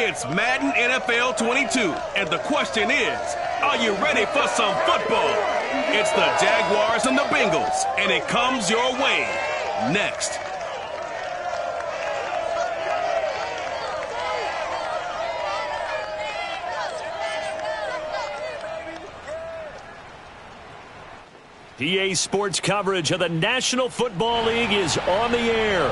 It's Madden NFL 22, and the question is, are you ready for some football? It's the Jaguars and the Bengals, and it comes your way next. EA Sports coverage of the National Football League is on the air.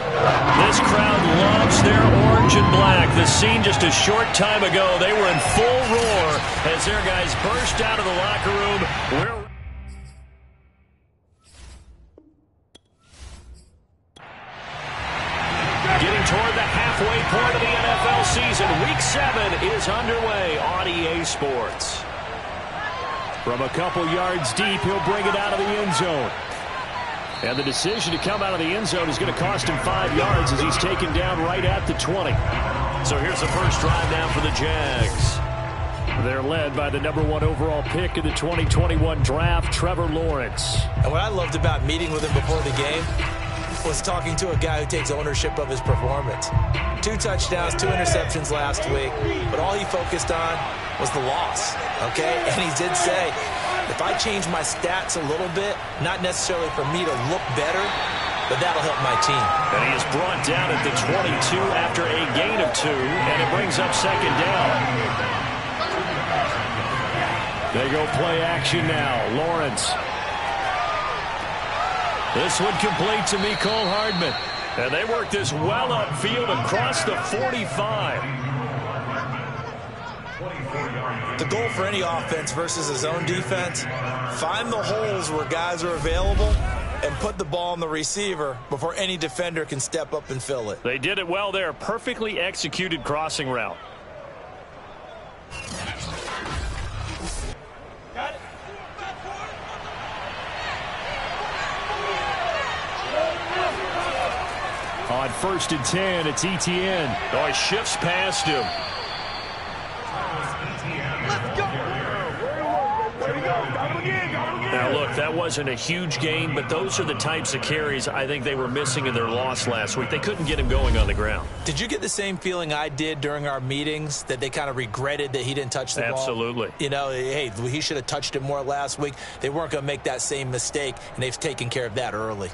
This crowd loves their orange and black. The scene just a short time ago, they were in full roar as their guys burst out of the locker room. Getting toward the halfway point of the NFL season, Week 7 is underway on EA Sports. From a couple yards deep, he'll bring it out of the end zone. And the decision to come out of the end zone is going to cost him 5 yards as he's taken down right at the 20. So here's the first drive now for the Jags. They're led by the #1 overall pick in the 2021 draft, Trevor Lawrence. And what I loved about meeting with him before the game was talking to a guy who takes ownership of his performance. 2 touchdowns, 2 interceptions last week, but all he focused on was the loss, okay? And he did say, if I change my stats a little bit, not necessarily for me to look better, but that'll help my team. And he is brought down at the 22 after a gain of 2, and it brings up second down. They go play action now. Lawrence. This one complete to Mecole Hardman. And they work this well upfield across the 45. The goal for any offense versus his own defense, find the holes where guys are available and put the ball on the receiver before any defender can step up and fill it. They did it well there. Perfectly executed crossing route. On 1st and 10, it's ETN. Oh, he shifts past him. Now, look, that wasn't a huge gain, but those are the types of carries I think they were missing in their loss last week. They couldn't get him going on the ground. Did you get the same feeling I did during our meetings, that they kind of regretted that he didn't touch the ball? Absolutely. You know, hey, he should have touched it more last week. They weren't going to make that same mistake, and they've taken care of that early.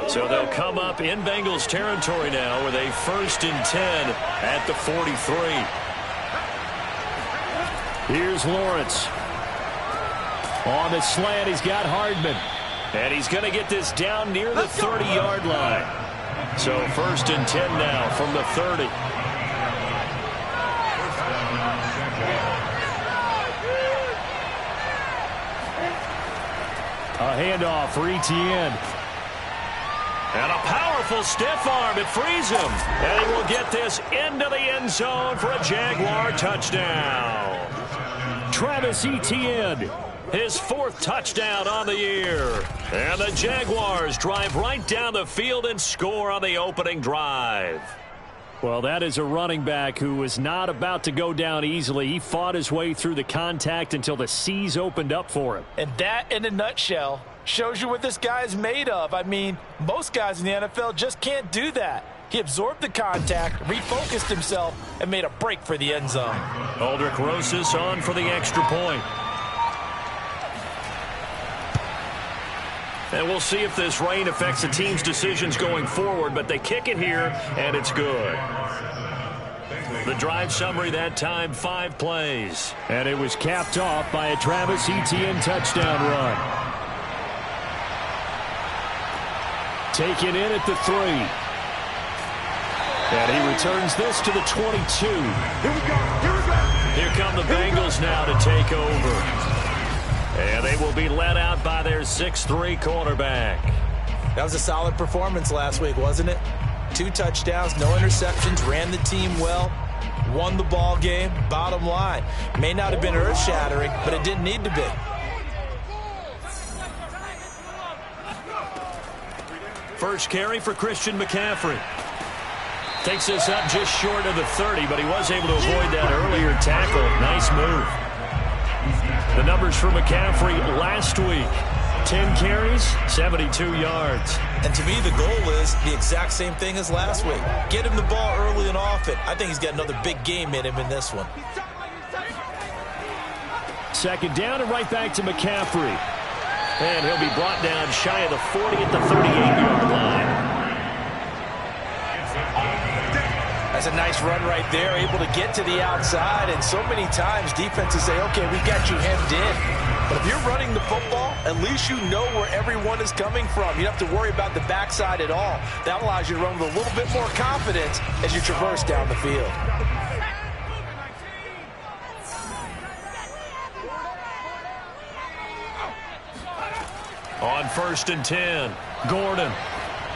So they'll come up in Bengals territory now with a 1st and 10 at the 43. Here's Lawrence. On the slant, he's got Hardman. And he's going to get this down near the 30-yard line. So 1st and 10 now from the 30. A handoff for ETN. And a powerful stiff arm. It frees him. And he will get this into the end zone for a Jaguar touchdown. Travis Etienne, his 4th touchdown on the year. And the Jaguars drive right down the field and score on the opening drive. Well, that is a running back who was not about to go down easily. He fought his way through the contact until the seas opened up for him. And that, in a nutshell, shows you what this guy is made of. I mean, most guys in the NFL just can't do that. He absorbed the contact, refocused himself, and made a break for the end zone. Aldrick Rosas on for the extra point. And we'll see if this rain affects the team's decisions going forward, but they kick it here, and it's good. The drive summary that time, 5 plays. And it was capped off by a Travis Etienne touchdown run. Taken in at the 3. And he returns this to the 22. Here we go. Here come the Bengals now to take over. And they will be led out by their 6'3" quarterback. That was a solid performance last week, wasn't it? 2 touchdowns, no interceptions, ran the team well, won the ball game. Bottom line, may not have been earth-shattering, but it didn't need to be. First carry for Christian McCaffrey. Takes this up just short of the 30, but he was able to avoid that earlier tackle. Nice move. The numbers for McCaffrey last week. 10 carries, 72 yards. And to me, the goal is the exact same thing as last week. Get him the ball early and often. I think he's got another big game in him in this one. Second down and right back to McCaffrey. And he'll be brought down shy of the 40 at the 38-yard line. That's a nice run right there, able to get to the outside. And so many times defenses say, okay, we got you hemmed in. But if you're running the football, at least you know where everyone is coming from. You don't have to worry about the backside at all. That allows you to run with a little bit more confidence as you traverse down the field. On 1st and 10, Gordon.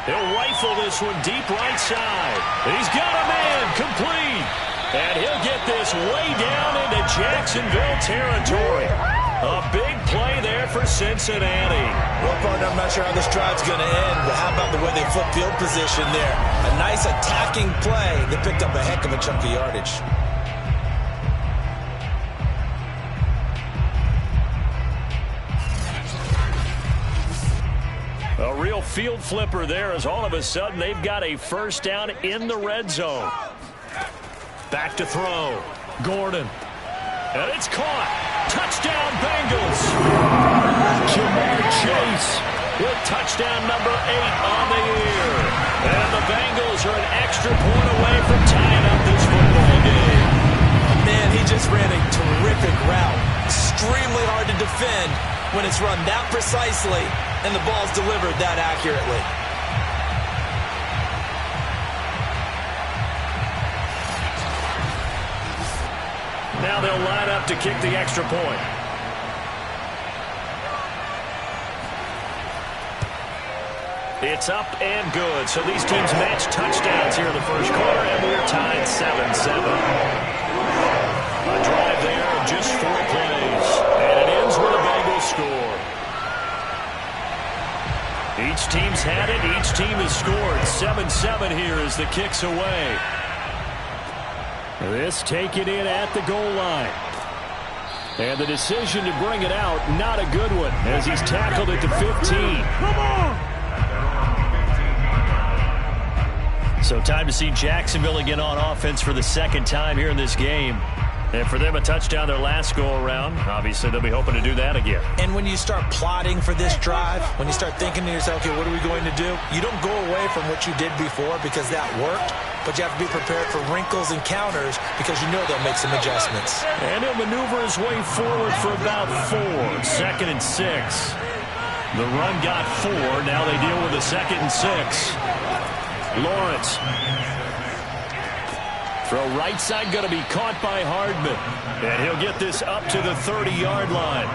He'll rifle this one deep right side. He's got a man complete. And he'll get this way down into Jacksonville territory. A big play there for Cincinnati. Well, partner, I'm not sure how this drive's going to end, but how about the way they flip field position there? A nice attacking play. They picked up a heck of a chunk of yardage. A real field flipper there as all of a sudden they've got a first down in the red zone. Back to throw. Gordon. And it's caught. Touchdown Bengals. Jamar Chase with touchdown number 8 on the year. And the Bengals are an extra point away from tying up this football game. Man, he just ran a terrific route. Extremely hard to defend when it's run that precisely and the ball's delivered that accurately. Now they'll line up to kick the extra point. It's up and good. So these teams match touchdowns here in the first quarter, and we're tied 7-7. A drive there of just 4 plays, and it ends with a Bengals score. Each team's had it. Each team has scored. 7-7 here as the kick's away. This taken in at the goal line. And the decision to bring it out, not a good one, as he's tackled it to 15. Come on! So time to see Jacksonville again on offense for the second time here in this game. And for them, a touchdown their last go-around. Obviously, they'll be hoping to do that again. And when you start plotting for this drive, when you start thinking to yourself, okay, what are we going to do? You don't go away from what you did before because that worked, but you have to be prepared for wrinkles and counters because you know they'll make some adjustments. And he'll maneuver his way forward for about 4. 2nd and 6. The run got 4. Now they deal with a 2nd and 6. Lawrence. Throw right side going to be caught by Hardman. And he'll get this up to the 30-yard line.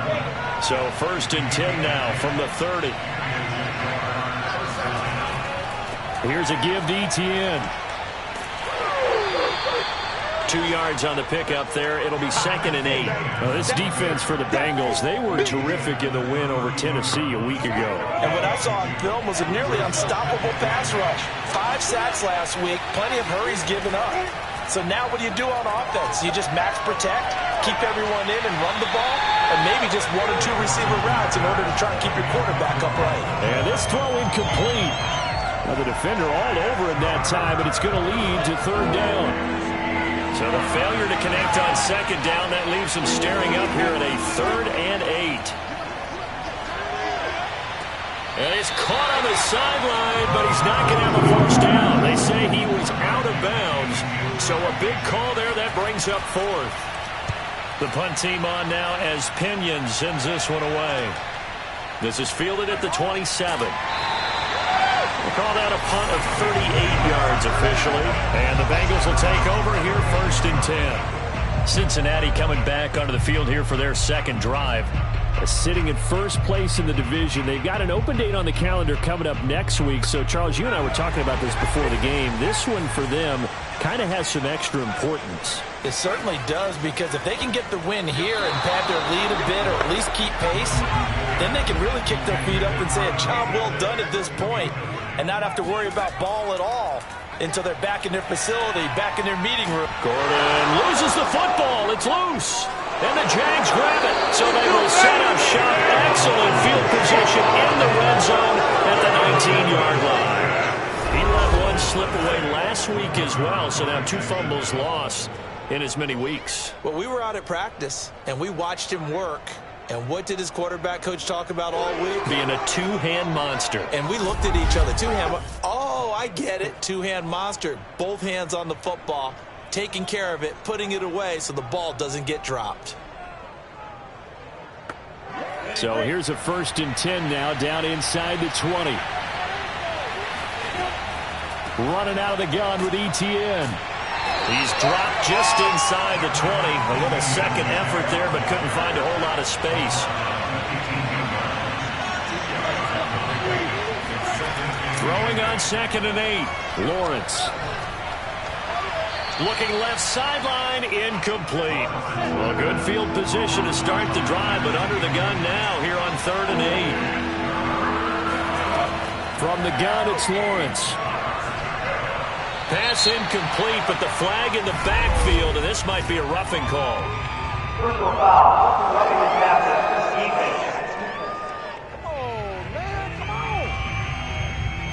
So 1st and 10 now from the 30. Here's a give to Etienne. 2 yards on the pickup there. It'll be 2nd and 8. Well, this defense for the Bengals, they were terrific in the win over Tennessee a week ago. And what I saw on film was a nearly unstoppable pass rush. 5 sacks last week, plenty of hurries given up. So now what do you do on offense? You just max protect, keep everyone in and run the ball, and maybe just 1 or 2 receiver routes in order to try and keep your quarterback upright. And this throw incomplete. Now the defender all over him that time, and it's going to lead to 3rd down. So the failure to connect on 2nd down, that leaves him staring up here at a 3rd and 8. And it's caught on the sideline, but he's not going to have a first down. They say he was out of bounds. So a big call there that brings up 4th. The punt team on now as Pinion sends this one away. This is fielded at the 27. We'll call that a punt of 38 yards officially. And the Bengals will take over here 1st and 10. Cincinnati coming back onto the field here for their 2nd drive. Sitting in 1st place in the division. They've got an open date on the calendar coming up next week. So, Charles, you and I were talking about this before the game. This one for them kind of has some extra importance. It certainly does, because if they can get the win here and pad their lead a bit or at least keep pace, then they can really kick their feet up and say a job well done at this point and not have to worry about ball at all until they're back in their facility, back in their meeting room. Gordon loses the football. It's loose. And the Jags grab it. So they will set up shop. Excellent field position in the red zone at the 19-yard line. He let one slip away last week as well, so now 2 fumbles lost in as many weeks. Well, we were out at practice, and we watched him work. And what did his quarterback coach talk about all week? Being a two-hand monster. And we looked at each other. Oh, I get it. Two-hand monster. Both hands on the football, taking care of it, putting it away so the ball doesn't get dropped. So here's a 1st and 10 now, down inside the 20. Running out of the gun with ETN. He's dropped just inside the 20. A little second effort there, but couldn't find a whole lot of space. Throwing on 2nd and 8. Lawrence. Looking left sideline, incomplete. Well, good field position to start the drive, but under the gun now here on 3rd and 8. From the gun, it's Lawrence. Pass incomplete, but the flag in the backfield, and this might be a roughing call. Personal foul. Roughing the passer. Defense.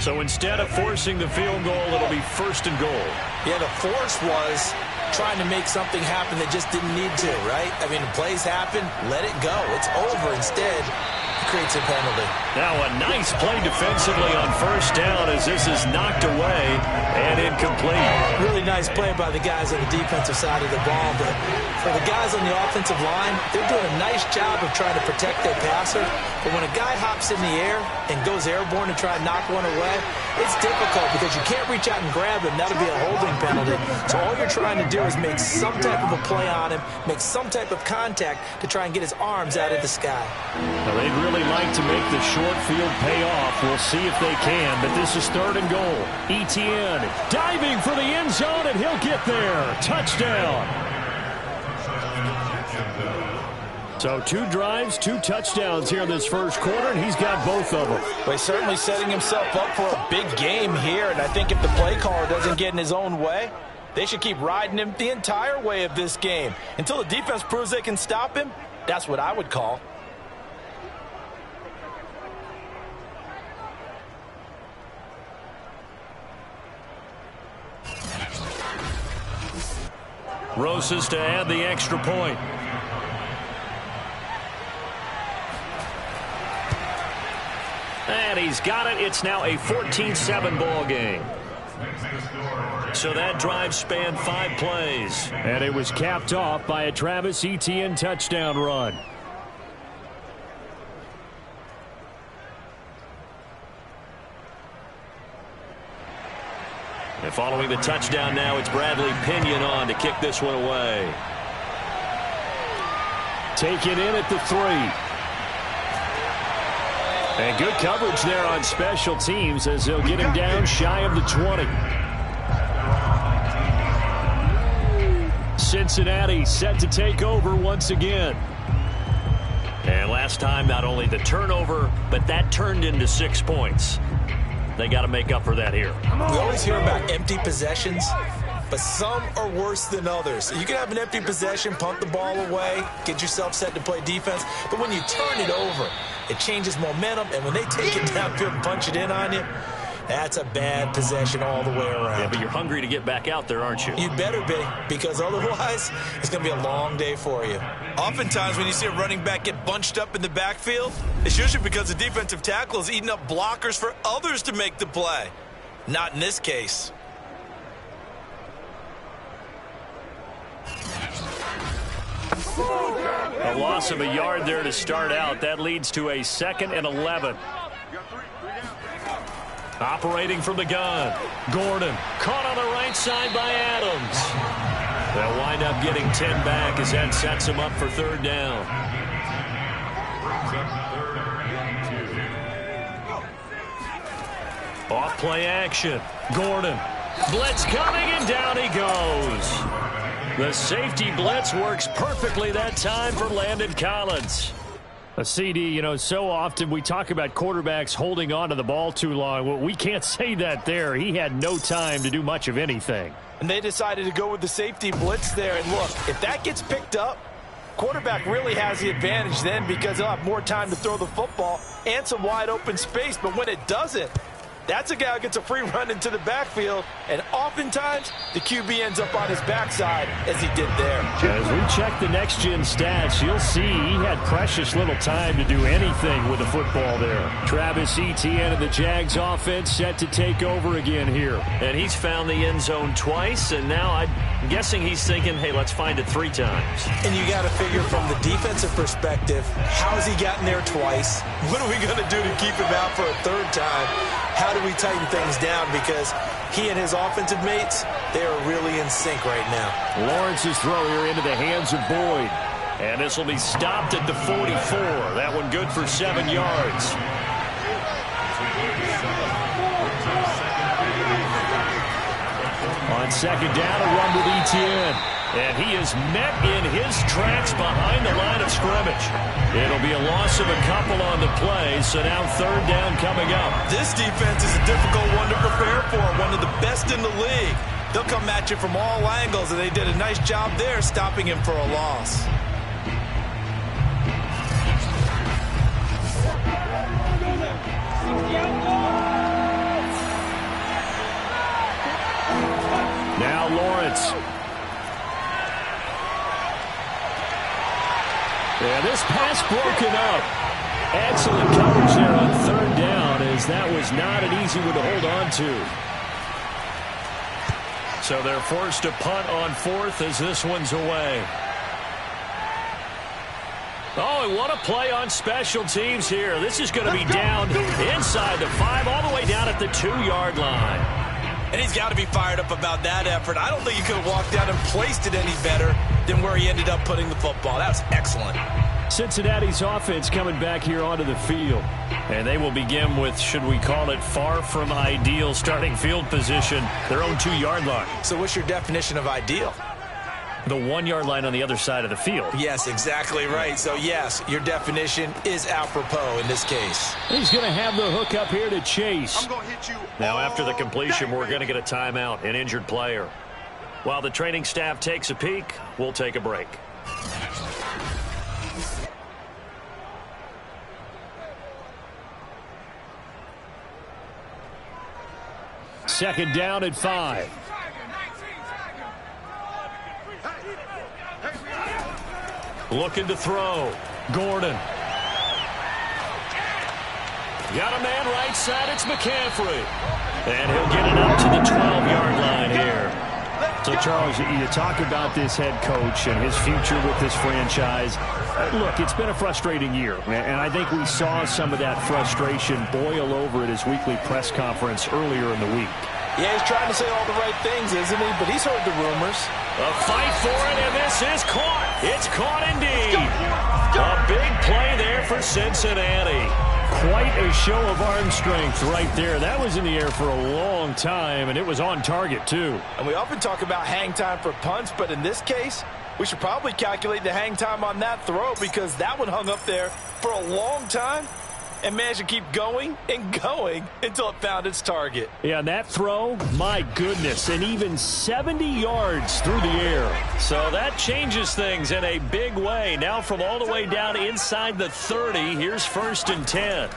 So instead of forcing the field goal, it'll be 1st and goal. Yeah, the force was trying to make something happen that just didn't need to, right? I mean, the plays happen, let it go. It's over. Instead, it creates a penalty. Now a nice play defensively on 1st down as this is knocked away and incomplete. Really nice play by the guys on the defensive side of the ball, but for the guys on the offensive line, they're doing a nice job of trying to protect their passer. But when a guy hops in the air and goes airborne to try and knock one away, it's difficult because you can't reach out and grab him. That'll be a holding penalty. So all you're trying to do is make some type of a play on him, make some type of contact to try and get his arms out of the sky. Well, they'd really like to make the short field pay off. We'll see if they can, but this is 3rd and goal. ETN diving for the end zone, and he'll get there. Touchdown. So 2 drives, 2 touchdowns here in this 1st quarter, and he's got both of them. Well, he's certainly setting himself up for a big game here, and I think if the play caller doesn't get in his own way, they should keep riding him the entire way of this game. Until the defense proves they can stop him, that's what I would call. Rosas to add the extra point. And he's got it. It's now a 14-7 ball game. So that drive spanned 5 plays. And it was capped off by a Travis Etienne touchdown run. And following the touchdown now, it's Bradley Pinion on to kick this one away. Take it in at the 3. And good coverage there on special teams as they'll get him down shy of the 20. Cincinnati set to take over once again. And last time, not only the turnover, but that turned into 6 points. They got to make up for that here. We always hear about empty possessions, but some are worse than others. You can have an empty possession, punt the ball away, get yourself set to play defense, but when you turn it over, it changes momentum, and when they take it downfield and punch it in on you, that's a bad possession all the way around. Yeah, but you're hungry to get back out there, aren't you? You better be, because otherwise, it's going to be a long day for you. Oftentimes, when you see a running back get bunched up in the backfield, it's usually because the defensive tackle is eating up blockers for others to make the play. Not in this case. A loss of a yard there to start out. That leads to a 2nd and 11. Operating from the gun. Gordon caught on the right side by Adams. They'll wind up getting 10 back as that sets him up for 3rd down. Off play action. Gordon. Blitz coming, and down he goes. The safety blitz works perfectly that time for Landon Collins. A CD, you know, so often we talk about quarterbacks holding on to the ball too long. Well, we can't say that there. He had no time to do much of anything. And they decided to go with the safety blitz there. And look, if that gets picked up, Quarterback really has the advantage then because he'll have more time to throw the football and some wide open space. But when it doesn't, that's a guy who gets a free run into the backfield, and oftentimes the QB ends up on his backside as he did there. As we check the next-gen stats, you'll see he had precious little time to do anything with the football there. Travis Etienne and the Jags offense set to take over again here. And he's found the end zone twice, and now I'm guessing he's thinking, hey, let's find it 3 times. And you got to figure from the defensive perspective, how's he gotten there twice? What are we going to do to keep him out for a 3rd time? How do we tighten things down? Because he and his offensive mates, they are really in sync right now. Lawrence's throw here into the hands of Boyd. And this will be stopped at the 44. That one good for 7 yards. On 2nd down, a run with Etienne. And he is met in his tracks behind the line of scrimmage. It'll be a loss of a couple on the play, so now 3rd down coming up. This defense is a difficult one to prepare for, one of the best in the league. They'll come at you from all angles, and they did a nice job there stopping him for a loss. Now Lawrence. And this pass broken up. Excellent coverage there on 3rd down, as that was not an easy one to hold on to. So they're forced to punt on 4th as this one's away. Oh, and what a play on special teams here. This is going to be down inside the 5, all the way down at the 2-yard line. And he's got to be fired up about that effort. I don't think he could have walked down and placed it any better than where he ended up putting the football. That was excellent. Cincinnati's offense coming back here onto the field. And they will begin with, should we call it, far from ideal starting field position, their own 2-yard line. So what's your definition of ideal? The 1-yard line on the other side of the field. Yes, exactly right. So, yes, your definition is apropos in this case. He's going to have the hook up here to Chase. I'm going to hit you. Now, after the completion, we're going to get a timeout, an injured player. While the training staff takes a peek, we'll take a break. Second down at 5. Looking to throw. Gordon. Got a man right side. It's McCaffrey. And he'll get it up to the 12-yard line here. So, Charles, you talk about this head coach and his future with this franchise. Look, it's been a frustrating year, and I think we saw some of that frustration boil over at his weekly press conference earlier in the week. Yeah, he's trying to say all the right things, isn't he? But he's heard the rumors. A fight for it, and this is caught. It's caught indeed. A big play there for Cincinnati. Quite a show of arm strength right there. That was in the air for a long time, and it was on target, too. And we often talk about hang time for punts, but in this case, we should probably calculate the hang time on that throw because that one hung up there for a long time and managed to keep going and going until it found its target. Yeah, and that throw, my goodness, and even 70 yards through the air. So that changes things in a big way. Now from all the way down inside the 30, here's 1st and 10.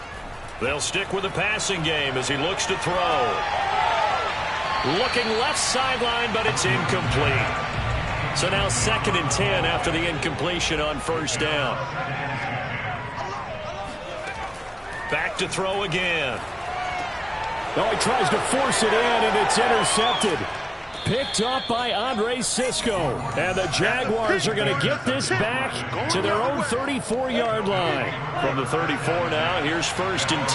They'll stick with the passing game as he looks to throw. Looking left sideline, but it's incomplete. So now 2nd and 10 after the incompletion on 1st down. Back to throw again. Oh, he tries to force it in, and it's intercepted. Picked up by Andre Cisco. And the Jaguars are going to get this back to their own 34-yard line. From the 34 now, here's 1st and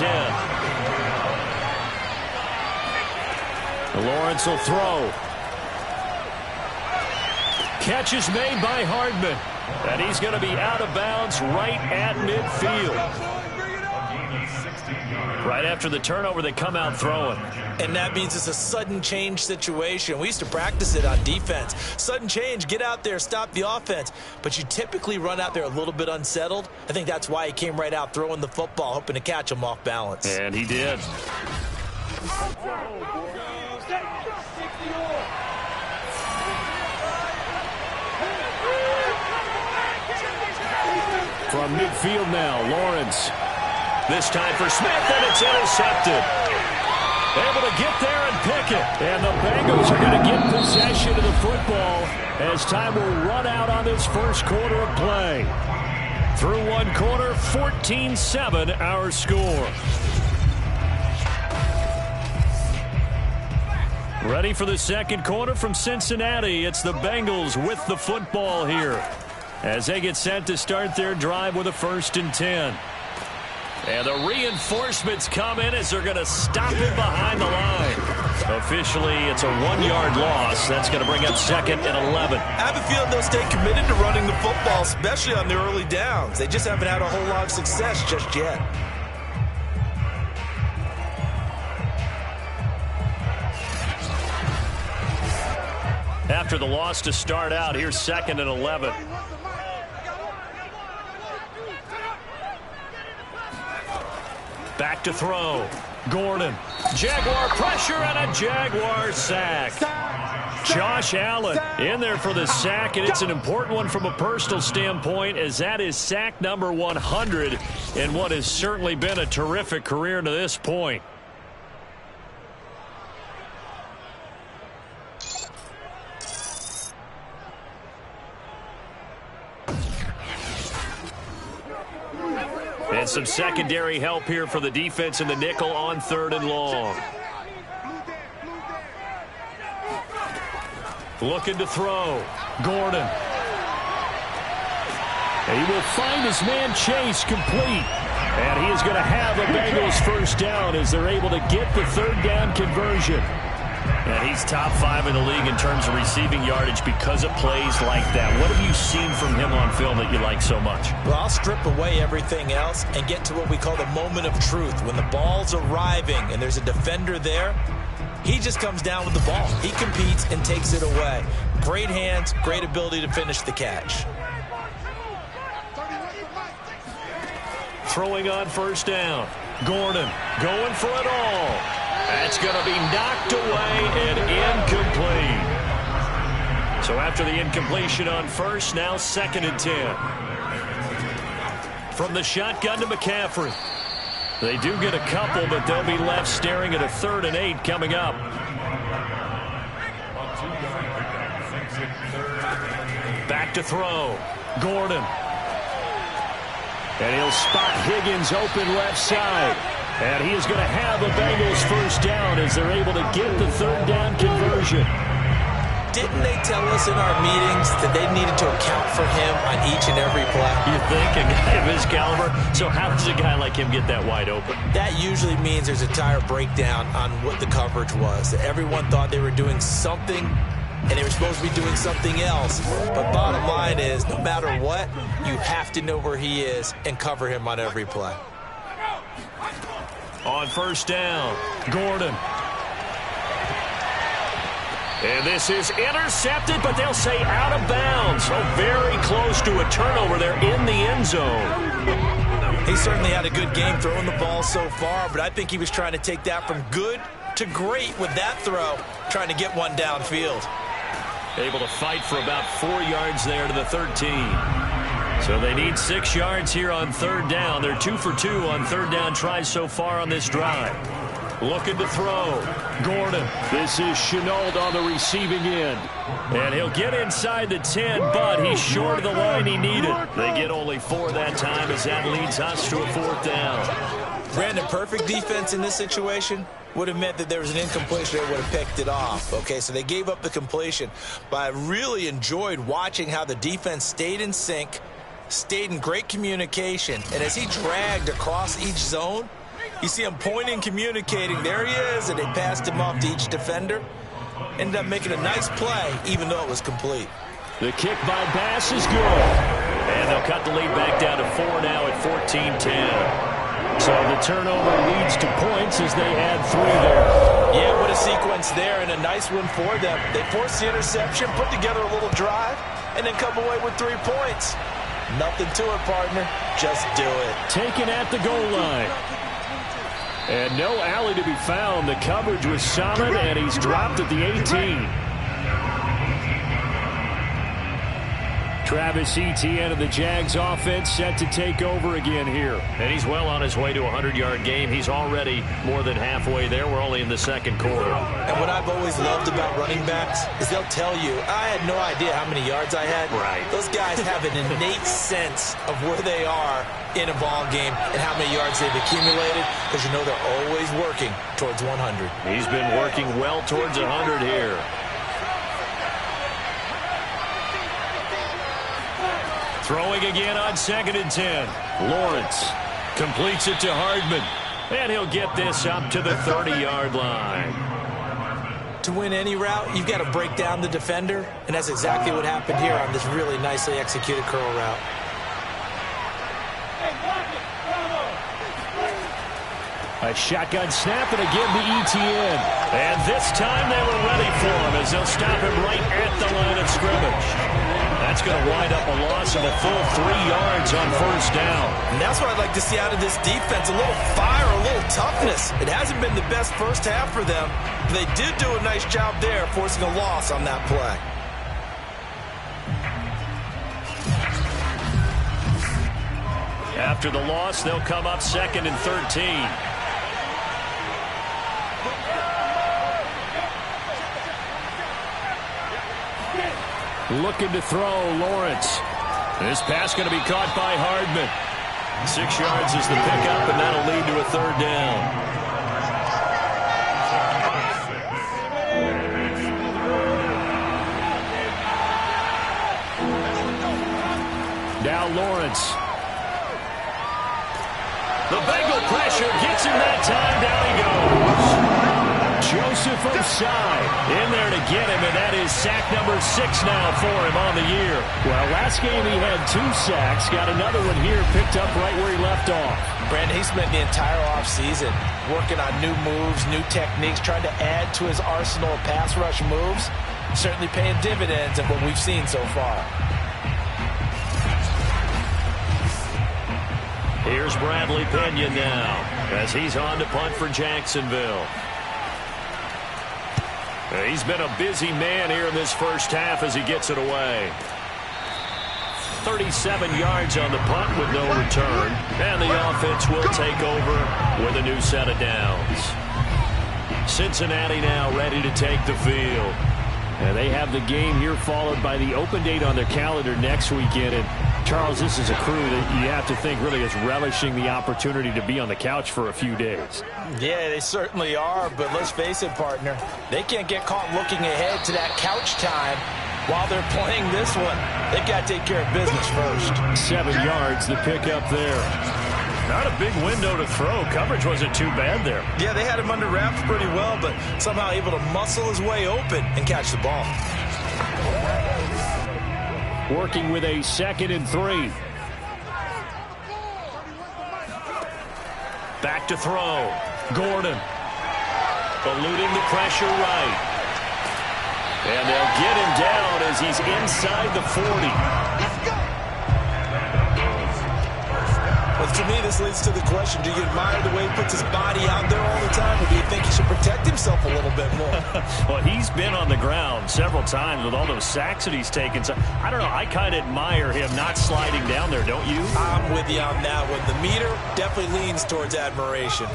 10. Lawrence will throw. Catch is made by Hardman. And he's going to be out of bounds right at midfield. Right after the turnover, they come out throwing. And that means it's a sudden change situation. We used to practice it on defense. Sudden change, get out there, stop the offense. But you typically run out there a little bit unsettled. I think that's why he came right out throwing the football, hoping to catch him off balance. And he did. from midfield now. Lawrence. This time for Smith, and it's intercepted. Able to get there and pick it. And the Bengals are going to get possession of the football as time will run out on this first quarter of play. Through one quarter, 14-7 our score. Ready for the second quarter from Cincinnati. It's the Bengals with the football here as they get set to start their drive with a 1st and 10. And the reinforcements come in as they're going to stop him behind the line. Officially, it's a 1-yard loss. That's going to bring up 2nd and 11. I have a feeling they'll stay committed to running the football, especially on the early downs. They just haven't had a whole lot of success just yet. After the loss to start out, here's 2nd and 11. Back to throw. Gordon. Jaguar pressure and a Jaguar sack. Josh Allen in there for the sack, and it's an important one from a personal standpoint as that is sack number 100 in what has certainly been a terrific career to this point. And some secondary help here for the defense in the nickel on 3rd and long. Looking to throw. Gordon. And he will find his man Chase complete. And he is going to have a Bengals 1st down as they're able to get the 3rd down conversion. And he's top 5 in the league in terms of receiving yardage because of plays like that. What have you seen from him on film that you like so much? Well, I'll strip away everything else and get to what we call the moment of truth. When the ball's arriving and there's a defender there, he just comes down with the ball. He competes and takes it away. Great hands, great ability to finish the catch. Throwing on 1st down. Gordon going for it all. That's going to be knocked away and incomplete. So after the incompletion on 1st, now 2nd and 10. From the shotgun to McCaffrey. They do get a couple, but they'll be left staring at a 3rd and 8 coming up. Back to throw. Gordon. And he'll spot Higgins open left side. And he is going to have a Bengals 1st down as they're able to get the 3rd down conversion. Didn't they tell us in our meetings that they needed to account for him on each and every play? You think? A guy of his caliber? So how does a guy like him get that wide open? That usually means there's a tire breakdown on what the coverage was. That everyone thought they were doing something, and they were supposed to be doing something else. But bottom line is, no matter what, you have to know where he is and cover him on every play. On 1st down, Gordon. And this is intercepted, but they'll say out of bounds. So very close to a turnover there in the end zone. He certainly had a good game throwing the ball so far, but I think he was trying to take that from good to great with that throw, trying to get one downfield. Able to fight for about 4 yards there to the 13. So they need 6 yards here on 3rd down. They're 2 for 2 on 3rd down tries so far on this drive. Looking to throw. Gordon. This is Chenault on the receiving end. And he'll get inside the 10, but he's short of the line he needed. They get only 4 that time as that leads us to a 4th down. Brandon, perfect defense in this situation would have meant that there was an incompletion. They would have picked it off. Okay, so they gave up the completion. But I really enjoyed watching how the defense stayed in sync, stayed in great communication, and as he dragged across each zone, you see him pointing, communicating. There he is, and they passed him off to each defender. Ended up making a nice play, even though it was complete. The kick by Bass is good. And they'll cut the lead back down to 4 now at 14-10. So the turnover leads to points as they add 3 there. Yeah, what a sequence there, and a nice one for them. They forced the interception, put together a little drive, and then come away with 3 points. Nothing to it, partner. Just do it. Taken at the goal line. And no alley to be found. The coverage was solid, and he's dropped at the 18. Travis Etienne of the Jags offense set to take over again here. And he's well on his way to a 100-yard game. He's already more than halfway there. We're only in the second quarter. And what I've always loved about running backs is they'll tell you, I had no idea how many yards I had. Right. Those guys have an innate sense of where they are in a ball game and how many yards they've accumulated, because you know they're always working towards 100. He's been working well towards 100 here. Throwing again on 2nd and 10. Lawrence completes it to Hardman. And he'll get this up to the 30-yard line. To win any route, you've got to break down the defender, and that's exactly what happened here on this really nicely executed curl route. A shotgun snap, and again to Etienne. And this time they were ready for him as they'll stop him right at the line of scrimmage. That's going to wind up a loss of a full 3 yards on first down. And that's what I'd like to see out of this defense, a little fire, a little toughness. It hasn't been the best first half for them, but they did do a nice job there forcing a loss on that play. After the loss, they'll come up 2nd and 13. Looking to throw, Lawrence. This pass going to be caught by Hardman. 6 yards is the pickup, and that'll lead to a 3rd down. Now Lawrence. The Bengal pressure gets him that time. Down he goes. Joseph Osai in there to get him, and that is sack number 6 now for him on the year. Well, last game he had 2 sacks. Got another one here, picked up right where he left off. Brandon, he spent the entire offseason working on new moves, new techniques, trying to add to his arsenal of pass rush moves. Certainly paying dividends of what we've seen so far. Here's Bradley Pena now as he's on to punt for Jacksonville. He's been a busy man here in this first half as he gets it away. 37 yards on the punt with no return. And the offense will take over with a new set of downs. Cincinnati now ready to take the field. And they have the game here followed by the open date on their calendar next weekend. And Charles, this is a crew that you have to think really is relishing the opportunity to be on the couch for a few days. Yeah, they certainly are, but let's face it, partner. They can't get caught looking ahead to that couch time while they're playing this one. They've got to take care of business first. 7 yards, the pickup there. Not a big window to throw. Coverage wasn't too bad there. Yeah, they had him under wraps pretty well, but somehow able to muscle his way open and catch the ball. Working with a 2nd and 3. Back to throw. Gordon. Eluding the pressure right. And they'll get him down as he's inside the 40. Well, to me, this leads to the question, do you admire the way he puts his body out there all the time, or do you think he should protect himself a little bit more? Well, he's been on the ground several times with all those sacks that he's taken. So, I don't know. I kind of admire him not sliding down there, don't you? I'm with you on that one. The meter definitely leans towards admiration.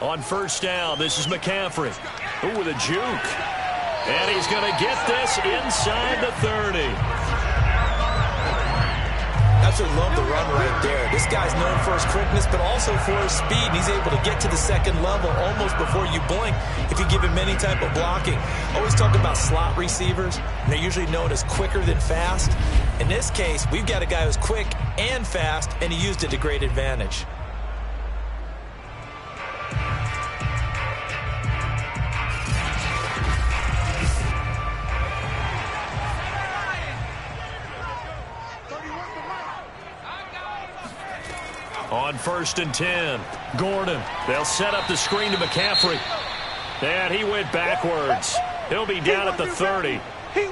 On first down, this is McCaffrey. Ooh, with a juke. And he's going to get this inside the 30. Absolutely love the run right there. This guy's known for his quickness, but also for his speed. And he's able to get to the second level almost before you blink if you give him any type of blocking. Always talk about slot receivers, and they're usually known as quicker than fast. In this case, we've got a guy who's quick and fast, and he used it to great advantage. On first and 10, Gordon. They'll set up the screen to McCaffrey. And he went backwards. He'll be down at the 30.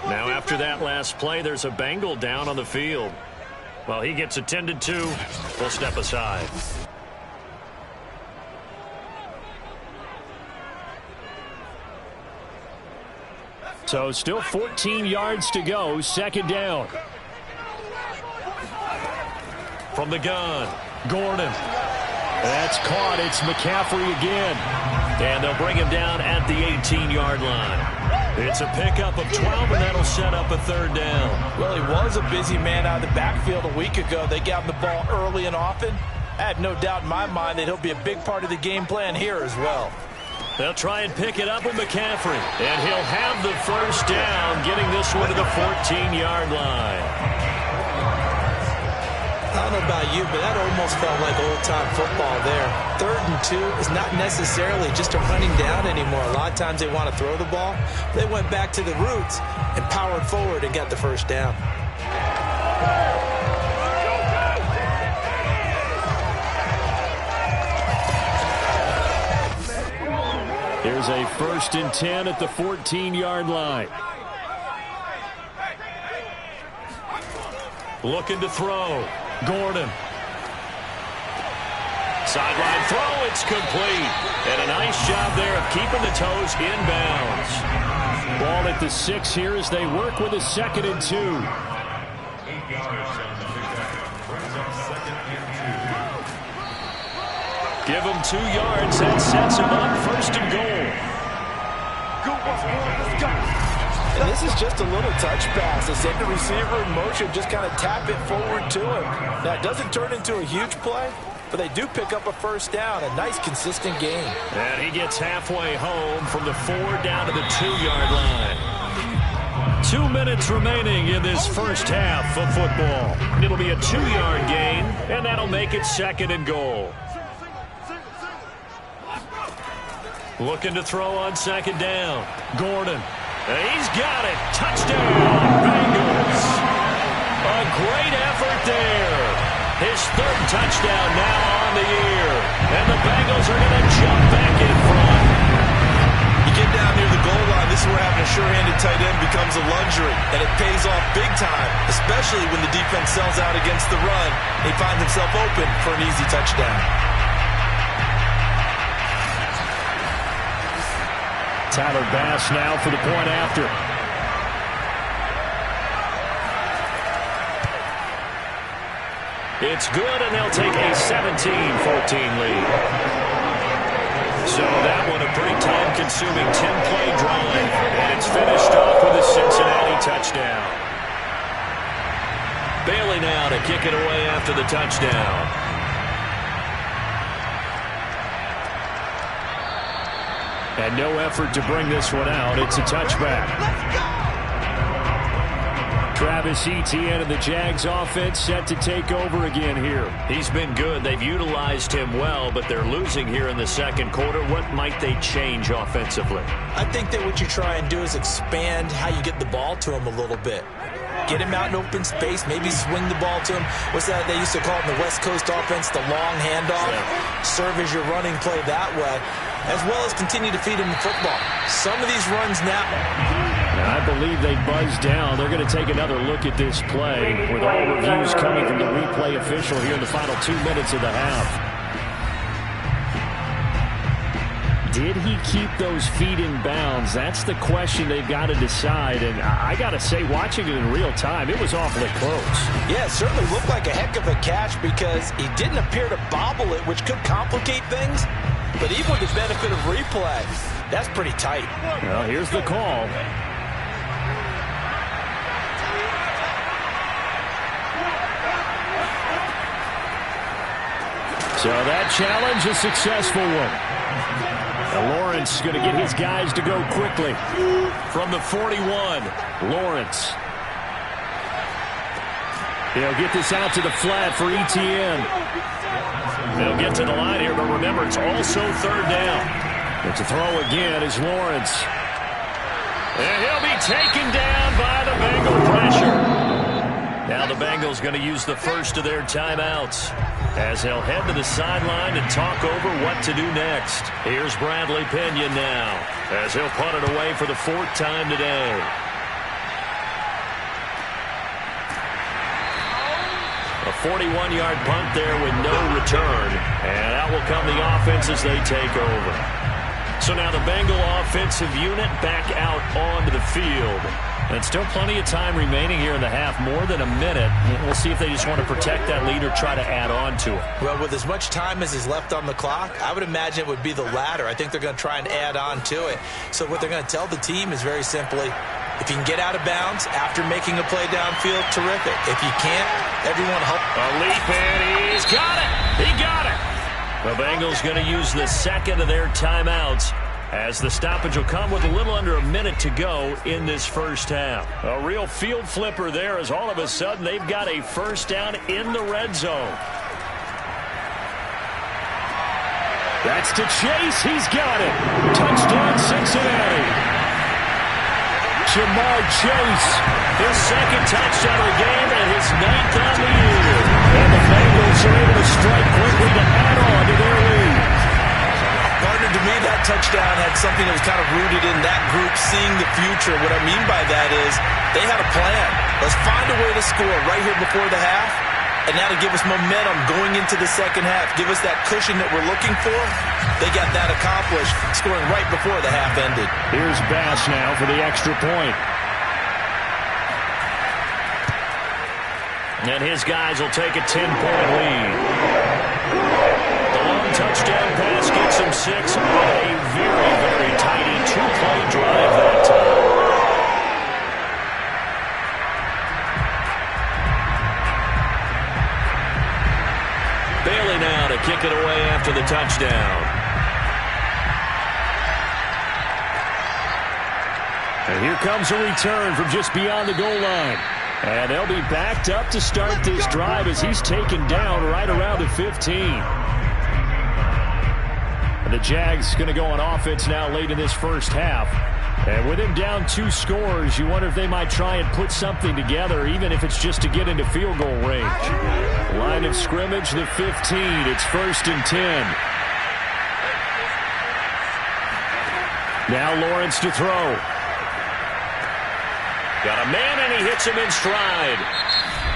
Now after that last play, there's a Bengal down on the field. Well, he gets attended to. We'll step aside. So still 14 yards to go, second down. From the gun, Gordon. That's caught. It's McCaffrey again. And they'll bring him down at the 18-yard line. It's a pickup of 12, and that'll set up a third down. Well, he was a busy man out of the backfield a week ago. They got him the ball early and often. I have no doubt in my mind that he'll be a big part of the game plan here as well. They'll try and pick it up with McCaffrey. And he'll have the first down, getting this one to the 14-yard line. I don't know about you, but that almost felt like old-time football there. 3rd and 2 is not necessarily just a running down anymore. A lot of times they want to throw the ball. They went back to the roots and powered forward and got the first down. Here's a 1st and 10 at the 14-yard line. Looking to throw. Gordon. Sideline throw, it's complete. And a nice job there of keeping the toes inbounds. Ball at the 6 here as they work with a 2nd and 2. Give him 2 yards. That sets him up 1st and goal. And this is just a little touch pass. They send the receiver in motion, just kind of tap it forward to him. Now, it doesn't turn into a huge play, but they do pick up a first down. A nice, consistent game. And he gets halfway home from the 4 down to the 2-yard line. 2 minutes remaining in this first half of football. It'll be a 2-yard gain, and that'll make it 2nd and goal. Looking to throw on 2nd down. Gordon. He's got it. Touchdown, Bengals. A great effort there. His 3rd touchdown now on the year. And the Bengals are going to jump back in front. You get down near the goal line, this is where having a sure-handed tight end becomes a luxury. And it pays off big time, especially when the defense sells out against the run. He finds himself open for an easy touchdown. Tyler Bass now for the point after. It's good, and they'll take a 17-14 lead. So that one a pretty time-consuming 10-play drive, and it's finished off with a Cincinnati touchdown. Bailey now to kick it away after the touchdown. And no effort to bring this one out. It's a touchback. Travis Etienne and the Jags offense set to take over again here. He's been good. They've utilized him well, but they're losing here in the 2nd quarter. What might they change offensively? I think that what you try and do is expand how you get the ball to him a little bit. Get him out in open space, maybe swing the ball to him. What's that they used to call it in the West Coast offense, the long handoff? Yeah. Serve as your running play that way, as well as continue to feed him the football. Some of these runs now. I believe they buzzed down. They're going to take another look at this play with all reviews coming from the replay official here in the final 2 minutes of the half. Did he keep those feet in bounds? That's the question they've got to decide. And I got to say, watching it in real time, it was awfully close. Yeah, it certainly looked like a heck of a catch because he didn't appear to bobble it, which could complicate things. But even with the benefit of replay, that's pretty tight. Well, here's the call. So that challenge, a successful one. Now Lawrence going to get his guys to go quickly. From the 41, Lawrence. He'll get this out to the flat for Etienne. They'll get to the line here, but remember, it's also 3rd down. But to throw again is Lawrence. And he'll be taken down by the Bengal pressure. Now the Bengals going to use the first of their timeouts as they'll head to the sideline and talk over what to do next. Here's Bradley Pinion now as he'll punt it away for the 4th time today. A 41-yard punt there with no return. And out will come the offense as they take over. So now the Bengal offensive unit back out onto the field. And still plenty of time remaining here in the half, more than a minute. We'll see if they just want to protect that lead or try to add on to it. Well, with as much time as is left on the clock, I would imagine it would be the latter. I think they're going to try and add on to it. So what they're going to tell the team is very simply, if you can get out of bounds after making a play downfield, terrific. If you can't, everyone help. A leap, and he's got it. He got it. The Bengals going to use the second of their timeouts, as the stoppage will come with a little under a minute to go in this first half. A real field flipper there, as all of a sudden they've got a first down in the red zone. That's to Chase. He's got it. Touchdown, Cincinnati. Jamar Chase, his second touchdown of the game and his 9th on the year. And the Bengals are able to strike quickly to add on to their lead. Partner, to me, that touchdown had something that was kind of rooted in that group seeing the future. What I mean by that is they had a plan. Let's find a way to score right here before the half, and now to give us momentum going into the second half, give us that cushion that we're looking for. They got that accomplished, scoring right before the half ended. Here's Bass now for the extra point. And his guys will take a 10-point lead. The long touchdown pass gets him 6 on a very, very tidy 2-play drive that time. Bailey now to kick it away after the touchdown. And here comes a return from just beyond the goal line. And they'll be backed up to start this drive as he's taken down right around the 15. And the Jags going to go on offense now late in this first half. And with him down 2 scores, you wonder if they might try and put something together, even if it's just to get into field goal range. Line of scrimmage, the 15. It's 1st and 10. Now Lawrence to throw. Got a man, and he hits him in stride.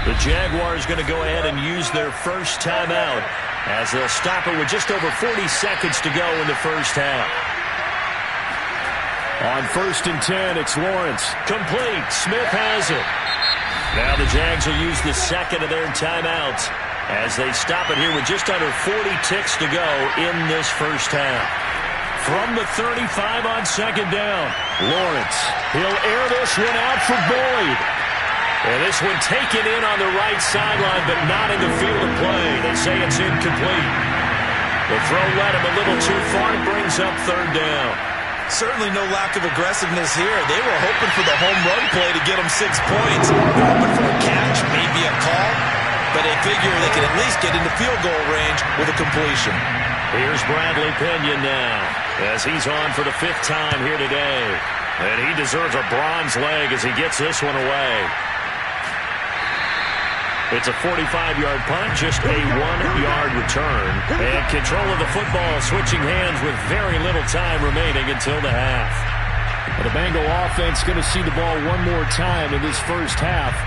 The Jaguars going to go ahead and use their first timeout, as they'll stop it with just over 40 seconds to go in the first half. On 1st and 10, it's Lawrence. Complete. Smith has it. Now the Jags will use the second of their timeouts, as they stop it here with just under 40 ticks to go in this first half. From the 35 on 2nd down, Lawrence. He'll air this one out for Boyd. And this one taken in on the right sideline, but not in the field of play. They say it's incomplete. The throw led him a little too far and brings up 3rd down. Certainly no lack of aggressiveness here. They were hoping for the home run play to get them 6 points. They're hoping for a catch, maybe a call, but they figure they can at least get into field goal range with a completion. Here's Bradley Pinion now, as he's on for the 5th time here today. And he deserves a bronze leg as he gets this one away. It's a 45-yard punt, just a 1-yard return. And control of the football switching hands with very little time remaining until the half. The Bengal offense going to see the ball one more time in this first half.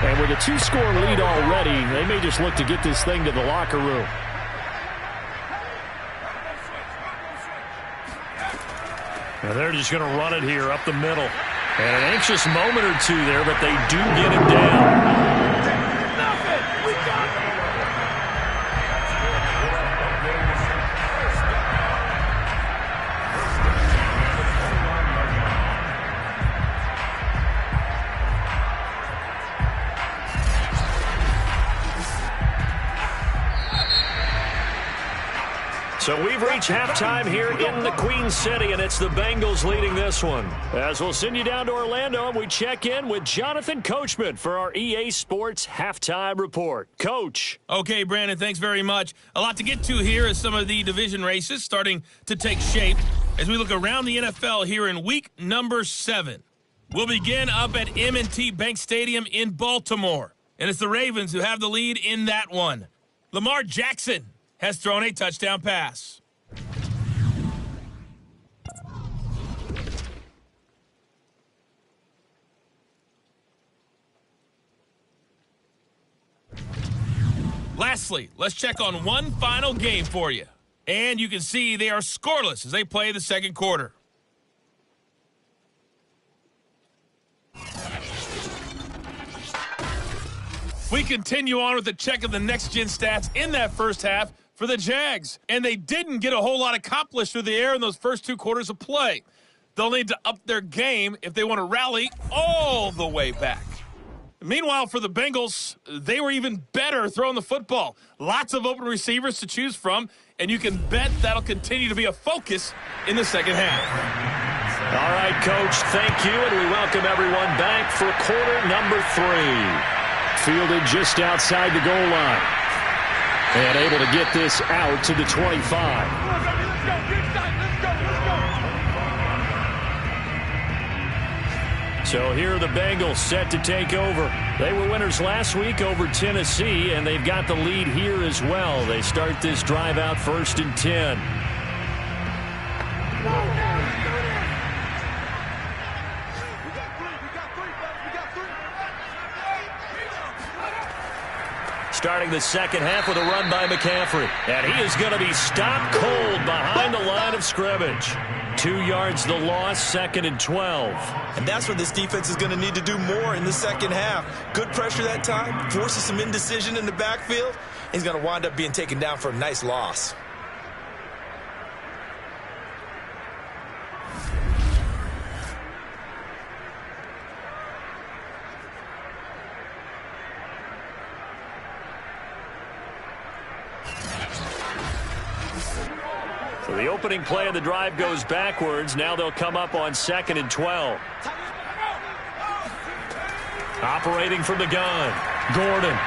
And with a 2-score lead already, they may just look to get this thing to the locker room. And they're just going to run it here up the middle. And an anxious moment or two there, but they do get him down. So we've reached halftime here in the Queen City, and it's the Bengals leading this one. As we'll send you down to Orlando, and we check in with Jonathan Coachman for our EA Sports Halftime Report. Coach. Okay, Brandon, thanks very much. A lot to get to here as some of the division races starting to take shape as we look around the NFL here in week number 7. We'll begin up at M&T Bank Stadium in Baltimore, and it's the Ravens who have the lead in that one. Lamar Jackson has thrown a touchdown pass. Lastly, let's check on one final game for you. And you can see they are scoreless as they play the second quarter. We continue on with a check of the next-gen stats in that first half for the Jags. And they didn't get a whole lot accomplished through the air in those first 2 quarters of play. They'll need to up their game if they want to rally all the way back. Meanwhile, for the Bengals, they were even better throwing the football. Lots of open receivers to choose from, and you can bet that'll continue to be a focus in the second half. All right, Coach, thank you, and we welcome everyone back for quarter number 3. Fielded just outside the goal line. And able to get this out to the 25. So here are the Bengals set to take over. They were winners last week over Tennessee, and they've got the lead here as well. They start this drive out 1st and 10. Starting the second half with a run by McCaffrey. And he is going to be stopped cold behind the line of scrimmage. 2 yards the loss, 2nd and 12. And that's what this defense is going to need to do more in the second half. Good pressure that time, forces some indecision in the backfield. He's going to wind up being taken down for a nice loss. So the opening play of the drive goes backwards. Now they'll come up on 2nd and 12. Operating from the gun. Gordon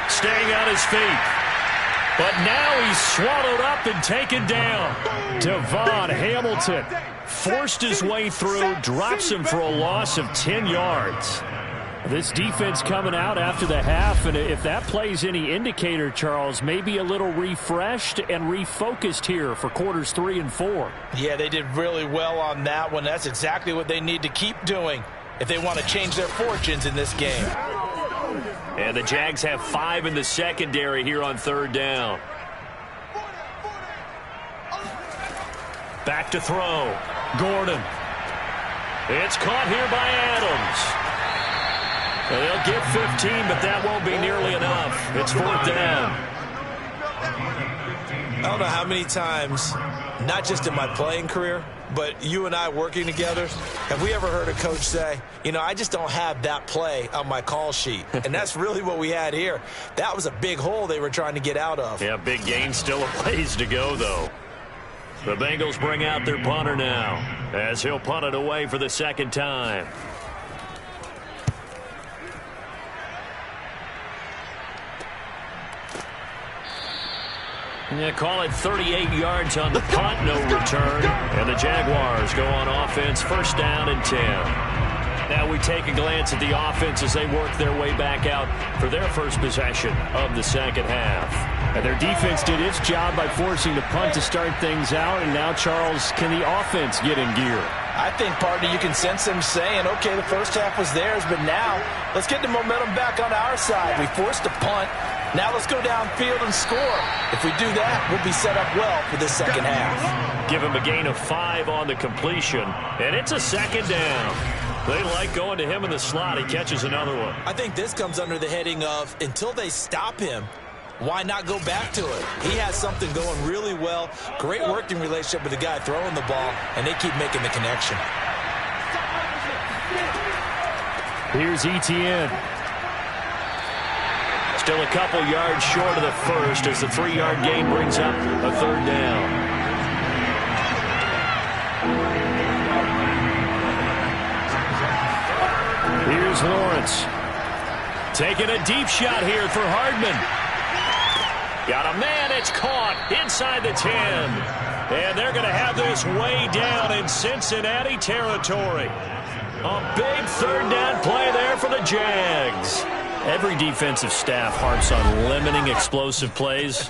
staying on his feet. But now he's swallowed up and taken down. Devon Hamilton forced his way through, drops him for a loss of 10 yards. This defense coming out after the half, and if that plays any indicator, Charles, maybe a little refreshed and refocused here for quarters 3 and 4. Yeah, they did really well on that one. That's exactly what they need to keep doing if they want to change their fortunes in this game. And the Jags have 5 in the secondary here on 3rd down. Back to throw. Gordon. It's caught here by Adams. They'll get 15, but that won't be nearly enough. It's 4th down. I don't know how many times, not just in my playing career, but you and I working together, have we ever heard a coach say, you know, I just don't have that play on my call sheet. And that's really what we had here. That was a big hole they were trying to get out of. Yeah, big gain, still a ways to go, though. The Bengals bring out their punter now as he'll punt it away for the 2nd time. Yeah, call it 38 yards on the punt, no return. And the Jaguars go on offense, 1st down and 10. Now we take a glance at the offense as they work their way back out for their first possession of the second half. And their defense did its job by forcing the punt to start things out. And now, Charles, can the offense get in gear? I think, partner, you can sense them saying, okay, the first half was theirs, but now let's get the momentum back on our side. We forced a punt. Now let's go downfield and score. If we do that, we'll be set up well for this second half. Give him a gain of 5 on the completion, and it's a 2nd down. They like going to him in the slot. He catches another one. I think this comes under the heading of, until they stop him, why not go back to it? He has something going really well. Great working relationship with the guy throwing the ball, and they keep making the connection. Here's Etienne. Still a couple yards short of the first as the 3-yard gain brings up a 3rd down. Here's Lawrence. Taking a deep shot here for Hardman. Got a man, it's caught inside the 10. And they're going to have this way down in Cincinnati territory. A big 3rd down play there for the Jags. Every defensive staff harps on limiting explosive plays.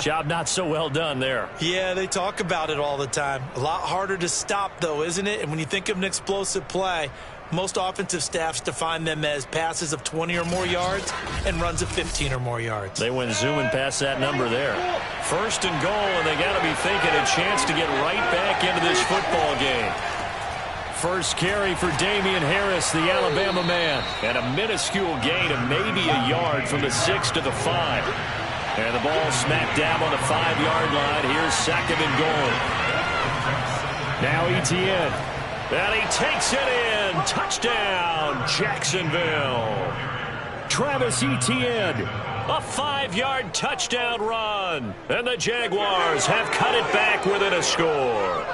Job not so well done there. Yeah, they talk about it all the time. A lot harder to stop, though, isn't it? And when you think of an explosive play, Most offensive staffs define them as passes of 20 or more yards and runs of 15 or more yards. They went zooming past that number there. First and goal, and they got to be thinking a chance to get right back into this football game. First carry for Damian Harris, the Alabama man. And a minuscule gain of maybe a yard from the 6 to the 5. And the ball smacked down on the 5-yard line. Here's second and goal. Now Etienne. And he takes it in. Touchdown, Jacksonville. Travis Etienne. A 5-yard touchdown run. And the Jaguars have cut it back within a score.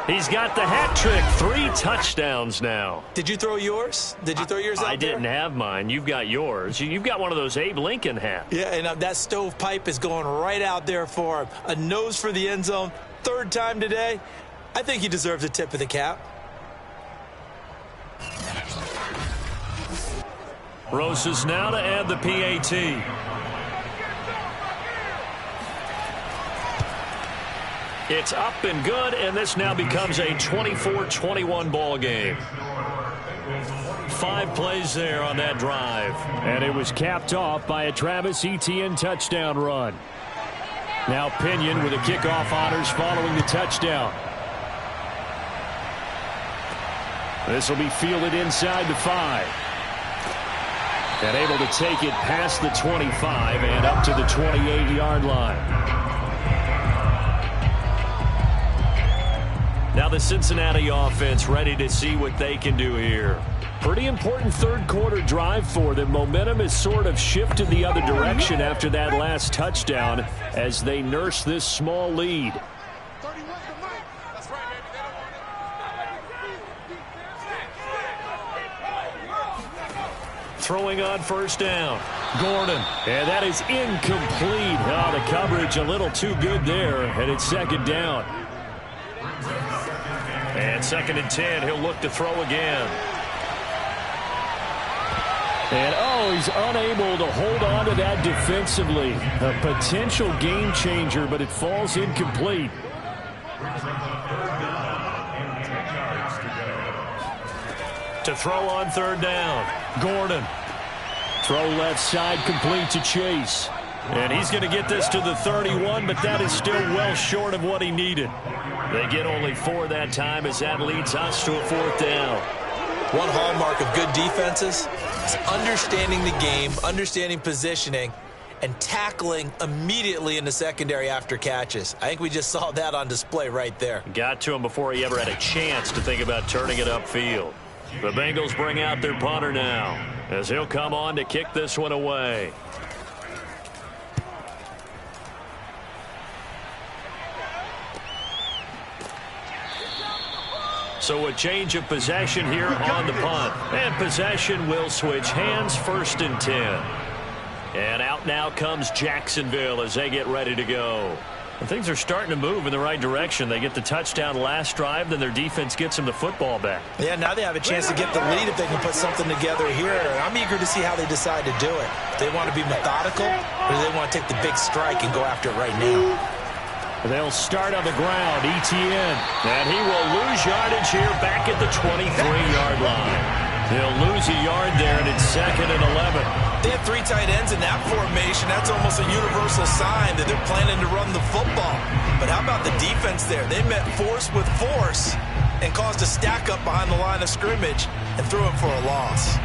He's got the hat trick. 3 touchdowns now. Did you throw yours? Did you throw yours out there? I didn't have mine. You've got yours. You've got one of those Abe Lincoln hats. Yeah, and that stovepipe is going right out there for him. A nose for the end zone. 3rd time today. I think he deserves a tip of the cap. Rosas now to add the PAT. It's up and good, and this now becomes a 24-21 ball game. 5 plays there on that drive. And it was capped off by a Travis Etienne touchdown run. Now Pinion with the kickoff honors following the touchdown. This will be fielded inside the 5. And able to take it past the 25 and up to the 28-yard line. Now the Cincinnati offense ready to see what they can do here. Pretty important 3rd quarter drive for them. Momentum has sort of shifted the other direction after that last touchdown as they nurse this small lead. Throwing on first down. Gordon. And that is incomplete. Oh, the coverage a little too good there. And it's 2nd down. And 2nd and 10. He'll look to throw again. And, oh, he's unable to hold on to that defensively. A potential game changer, but it falls incomplete. To throw on 3rd down. Gordon. Throw left side complete to Chase. And he's going to get this to the 31, but that is still well short of what he needed. They get only 4 that time as that leads us to a 4th down. One hallmark of good defenses is understanding the game, understanding positioning, and tackling immediately in the secondary after catches. I think we just saw that on display right there. Got to him before he ever had a chance to think about turning it upfield. The Bengals bring out their punter now as he'll come on to kick this one away. So a change of possession here on the punt. And possession will switch hands, 1st and 10. And out now comes Jacksonville as they get ready to go. And things are starting to move in the right direction. They get the touchdown last drive, then their defense gets them the football back. Yeah, now they have a chance to get the lead if they can put something together here. I'm eager to see how they decide to do it. Do they want to be methodical, or do they want to take the big strike and go after it right now? They'll start on the ground, Etienne. And he will lose yardage here back at the 23-yard line. He'll lose a yard there, and it's 2nd and 11. They have 3 tight ends in that formation. That's almost a universal sign that they're planning to run the football. But how about the defense there? They met force with force and caused a stack up behind the line of scrimmage and threw it for a loss.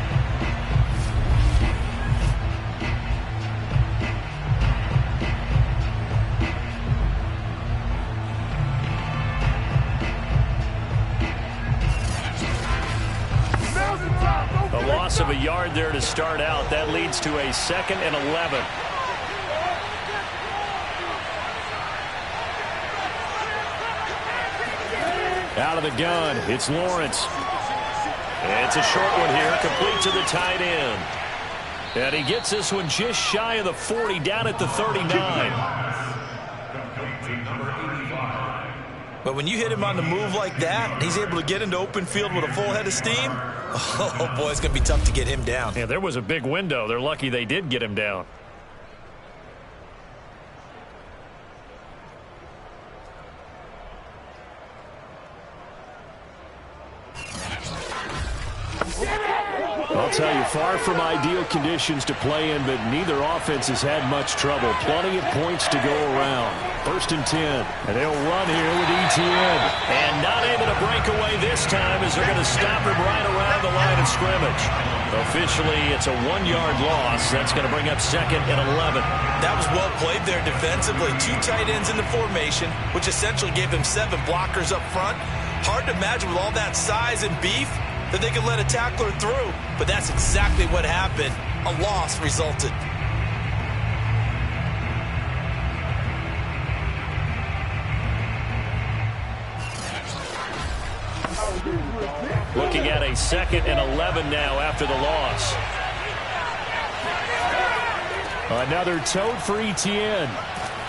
A loss of a yard there to start out. That leads to a 2nd and 11. Out of the gun, it's Lawrence. And it's a short one here, complete to the tight end. And he gets this one just shy of the 40, down at the 39. But when you hit him on the move like that, he's able to get into open field with a full head of steam, oh, boy, it's going to be tough to get him down. Yeah, there was a big window. They're lucky they did get him down. I'll tell you, far from ideal conditions to play in, but neither offense has had much trouble. Plenty of points to go around. 1st and 10. And they'll run here with ETN. And not able to break away this time as they're going to stop him right around the line of scrimmage. Officially, it's a 1-yard loss. That's going to bring up 2nd and 11. That was well played there defensively. 2 tight ends in the formation, which essentially gave them 7 blockers up front. Hard to imagine with all that size and beef that they could let a tackler through, but that's exactly what happened. A loss resulted. Looking at a 2nd and 11 now after the loss. Another tote for ETN.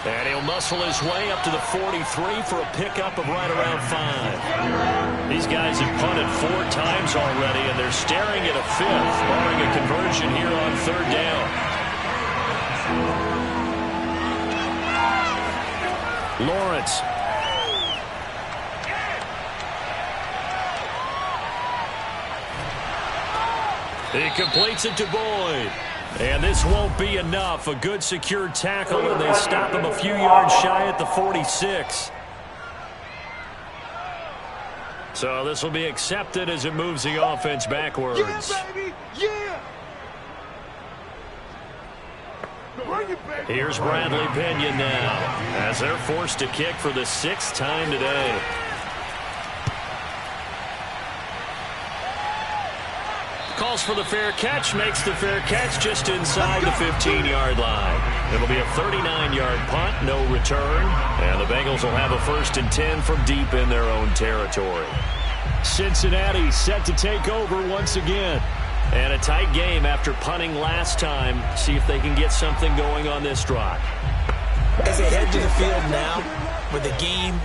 And he'll muscle his way up to the 43 for a pickup of right around 5. These guys have punted 4 times already, and they're staring at a 5th, barring a conversion here on 3rd down. Lawrence. He completes it to Boyd. And this won't be enough. A good secure tackle, and they stop him a few yards shy at the 46. So this will be accepted as it moves the offense backwards. Yeah, baby! Yeah! Here's Bradley Pinion now, as they're forced to kick for the 6th time today. Calls for the fair catch, makes the fair catch just inside the 15-yard line. It'll be a 39-yard punt, no return, and the Bengals will have a 1st and 10 from deep in their own territory. Cincinnati set to take over once again. And a tight game after punting last time. See if they can get something going on this drive. As they head to the field now, with the game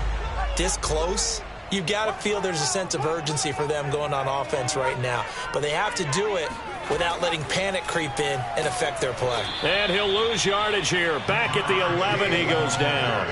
this close, you've got to feel there's a sense of urgency for them going on offense right now. But they have to do it without letting panic creep in and affect their play. And he'll lose yardage here. Back at the 11, he goes down.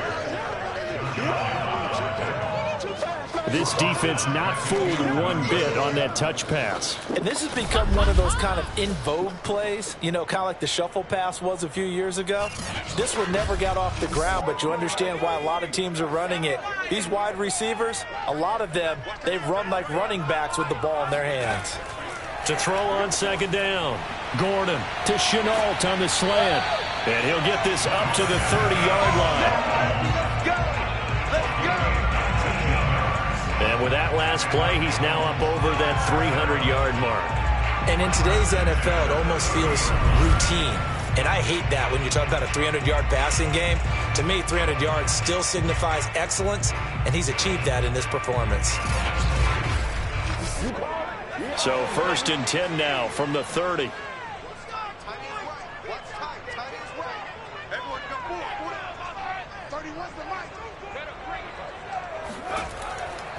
This defense not fooled one bit on that touch pass. And this has become one of those kind of in vogue plays, you know, kind of like the shuffle pass was a few years ago. This one never got off the ground, but you understand why a lot of teams are running it. These wide receivers, a lot of them, they run like running backs with the ball in their hands. To throw on 2nd down. Gordon to Chenault on the slant. And he'll get this up to the 30-yard line. And with that last play, he's now up over that 300-yard mark. And in today's NFL, it almost feels routine. And I hate that when you talk about a 300-yard passing game. To me, 300 yards still signifies excellence, and he's achieved that in this performance. So 1st and 10 now from the 30.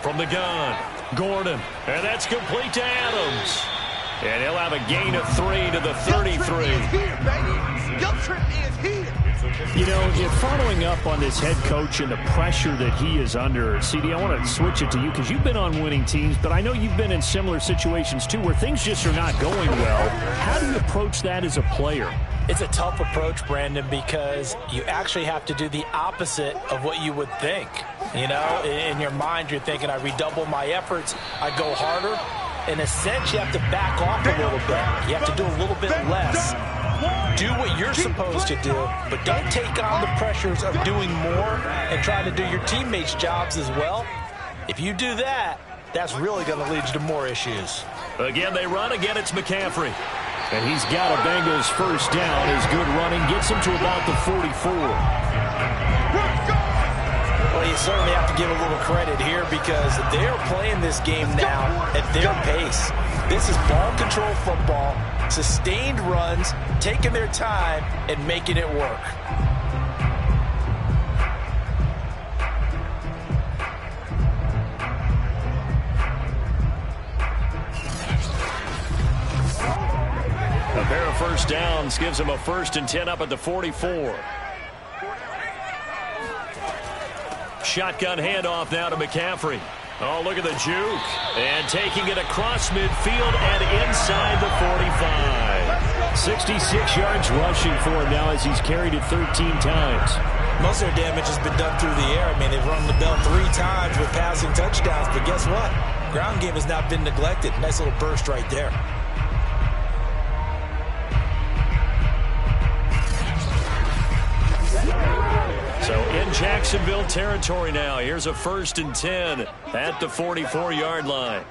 From the gun, Gordon, and that's complete to Adams. And he'll have a gain of 3 to the 33. You know, if following up on this head coach and the pressure that he is under, CD, I want to switch it to you because you've been on winning teams, but I know you've been in similar situations too where things just are not going well. How do you approach that as a player? It's a tough approach, Brandon, because you actually have to do the opposite of what you would think. You know, in your mind, you're thinking, I redouble my efforts, I go harder. In a sense, you have to back off a little bit. You have to do a little bit less. Do what you're supposed to do, but don't take on the pressures of doing more and trying to do your teammates' jobs as well. If you do that, that's really going to lead you to more issues. Again, they run. Again, it's McCaffrey. And he's got a Bengals 1st down. His good running gets him to about the 44. Well, you certainly have to give a little credit here because they're playing this game now at their pace. This is ball control football, sustained runs, taking their time, and making it work. A pair of 1st downs gives him a 1st and 10 up at the 44. Shotgun handoff now to McCaffrey. Oh, look at the juke. And taking it across midfield and inside the 5. 66 yards rushing for him now as he's carried it 13 times. Most of their damage has been done through the air. I mean, they've rung the bell 3 times with passing touchdowns, but guess what? Ground game has not been neglected. Nice little burst right there. So in Jacksonville territory now. Here's a 1st and 10 at the 44-yard line.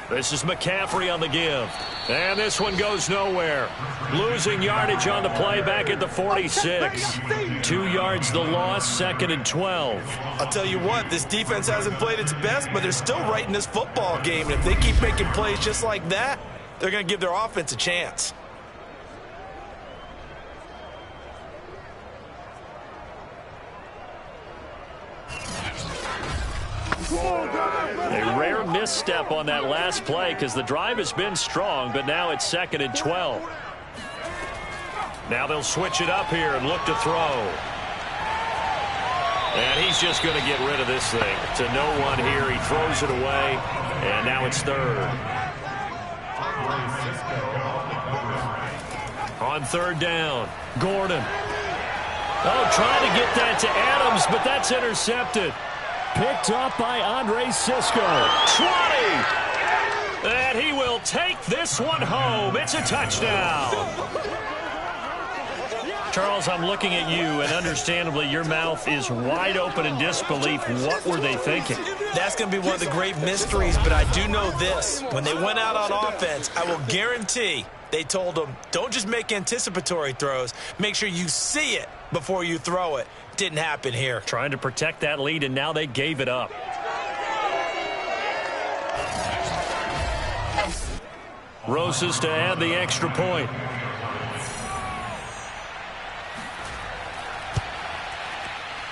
This is McCaffrey on the give. And this one goes nowhere. Losing yardage on the play back at the 46. 2 yards the loss, 2nd and 12. I'll tell you what, this defense hasn't played its best, but they're still right in this football game. And if they keep making plays just like that, they're going to give their offense a chance. A rare misstep on that last play because the drive has been strong, but now it's 2nd and 12. Now they'll switch it up here and look to throw. And he's just going to get rid of this thing. To no one here. He throws it away, and now it's 3rd. On 3rd down, Gordon. Oh, trying to get that to Adams, but that's intercepted. Picked up by Andre Cisco. 20! And he will take this one home. It's a touchdown. Charles, I'm looking at you, and understandably your mouth is wide open in disbelief. What were they thinking? That's going to be one of the great mysteries, but I do know this. When they went out on offense, I will guarantee they told them, don't just make anticipatory throws. Make sure you see it before you throw it. Didn't happen here. Trying to protect that lead, and now they gave it up. Rosas to add the extra point.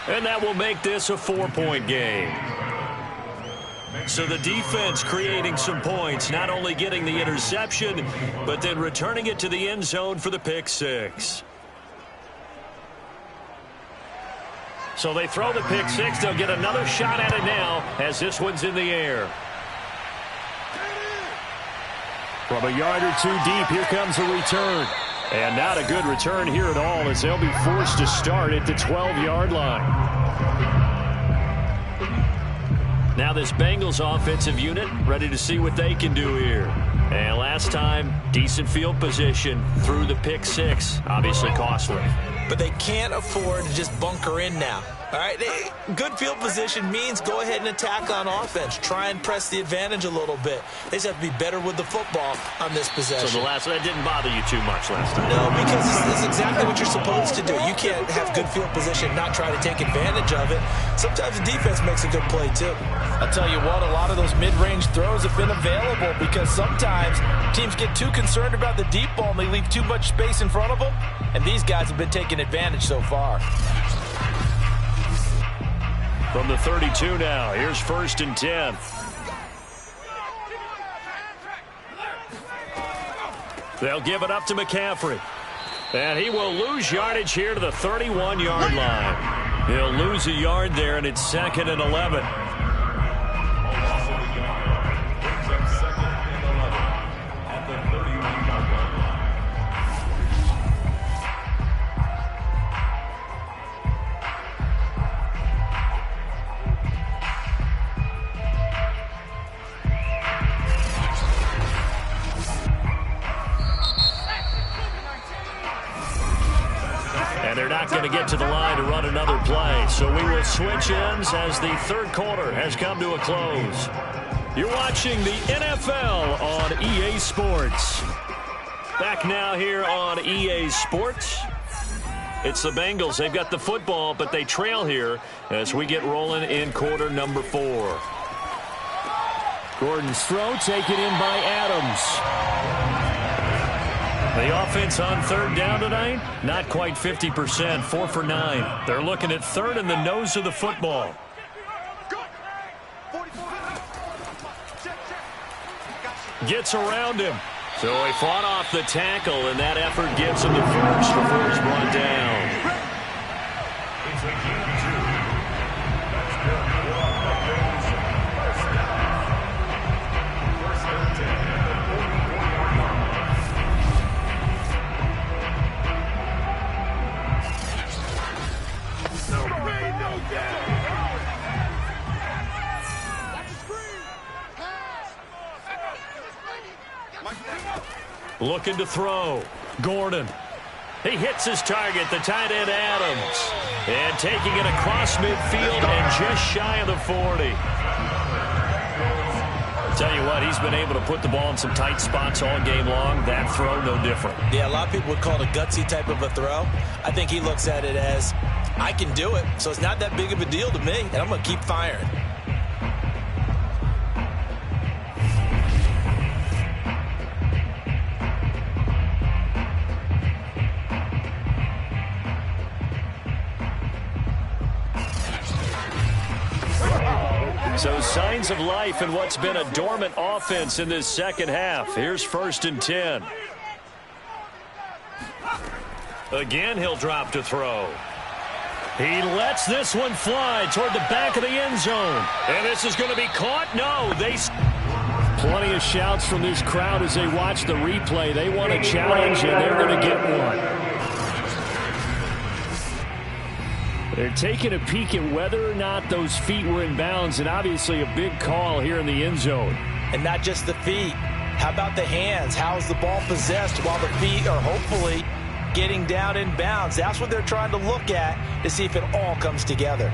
And that will make this a 4-point game. So the defense creating some points, not only getting the interception, but then returning it to the end zone for the pick 6. So they throw the pick 6. They'll get another shot at it now as this one's in the air. From a yard or 2 deep, here comes a return. And not a good return here at all as they'll be forced to start at the 12-yard line. Now this Bengals offensive unit ready to see what they can do here. And last time, decent field position through the pick 6. Obviously costly. But they can't afford to just bunker in now. All right, good field position means go ahead and attack on offense. Try and press the advantage a little bit. They just have to be better with the football on this possession. So that didn't bother you too much last time? No, because this is exactly what you're supposed to do. You can't have good field position, not try to take advantage of it. Sometimes the defense makes a good play, too. I'll tell you what, a lot of those mid-range throws have been available because sometimes teams get too concerned about the deep ball and they leave too much space in front of them, and these guys have been taking advantage so far. From the 32 now, here's 1st and 10. They'll give it up to McCaffrey. And he will lose yardage here to the 31-yard line. He'll lose a yard there, and it's 2nd and 11. They're not going to get to the line to run another play. So we will switch ends as the 3rd quarter has come to a close. You're watching the NFL on EA Sports. Back now here on EA Sports. It's the Bengals. They've got the football, but they trail here as we get rolling in quarter number 4. Gordon's throw taken in by Adams. The offense on 3rd down tonight, not quite 50%, 4 for 9. They're looking at 3rd in the nose of the football. Gets around him. So he fought off the tackle, and that effort gives him the first before he's brought down. Looking to throw. Gordon. He hits his target, the tight end Adams. And taking it across midfield and just shy of the 40. Tell you what, he's been able to put the ball in some tight spots all game long. That throw, no different. Yeah, a lot of people would call it a gutsy type of a throw. I think he looks at it as, I can do it, so it's not that big of a deal to me, and I'm going to keep firing. So signs of life in what's been a dormant offense in this second half. Here's 1st and 10. Again, he'll drop to throw. He lets this one fly toward the back of the end zone. And this is going to be caught. No, plenty of shouts from this crowd as they watch the replay. They want a challenge, and they're going to get one. They're taking a peek at whether or not those feet were in bounds, and obviously a big call here in the end zone. And not just the feet. How about the hands? How's the ball possessed while the feet are hopefully getting down in bounds? That's what they're trying to look at to see if it all comes together.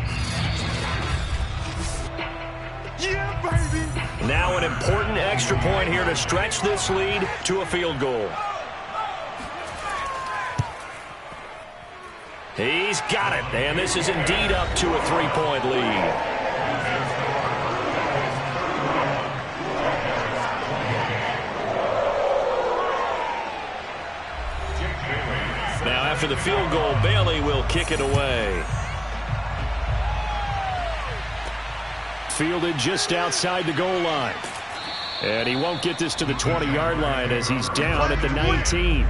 Yeah, baby! Now an important extra point here to stretch this lead to a field goal. He's got it, and this is indeed up to a 3-point lead. Now after the field goal, Bailey will kick it away. Fielded just outside the goal line. And he won't get this to the 20-yard line as he's down at the 19.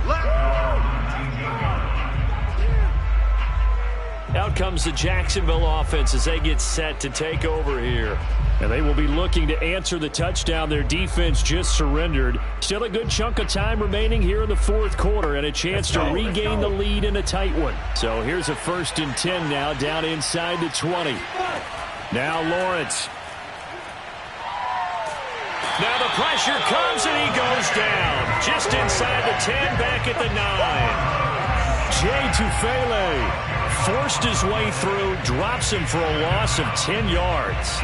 Out comes the Jacksonville offense as they get set to take over here. And they will be looking to answer the touchdown their defense just surrendered. Still a good chunk of time remaining here in the fourth quarter and a chance to regain the lead in a tight one. So here's a 1st and 10 now down inside the 20. Now Lawrence. Now the pressure comes and he goes down. Just inside the 10, back at the 9. Jay Tufele forced his way through, drops him for a loss of 10 yards.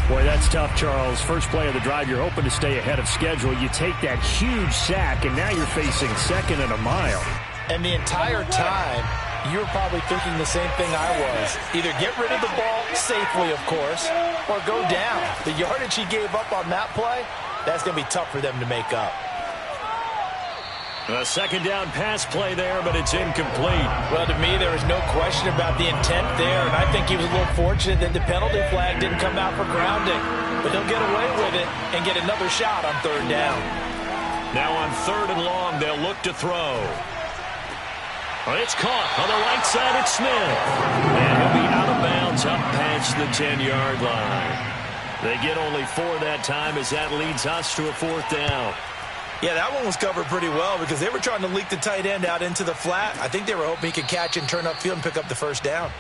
Boy, that's tough, Charles. First play of the drive, you're hoping to stay ahead of schedule. You take that huge sack, and now you're facing 2nd and a mile. And the entire time, you were probably thinking the same thing I was. Either get rid of the ball safely, of course, or go down. The yardage he gave up on that play, that's going to be tough for them to make up. A 2nd down pass play there, but it's incomplete. Well, to me, there was no question about the intent there, and I think he was a little fortunate that the penalty flag didn't come out for grounding. But he'll get away with it and get another shot on 3rd down. Now on 3rd and long, they'll look to throw. It's caught on the right side at Smith. And he'll be out of bounds up past the 10-yard line. They get only 4 that time as that leads us to a 4th down. Yeah, that one was covered pretty well because they were trying to leak the tight end out into the flat. I think they were hoping he could catch and turn upfield and pick up the 1st down.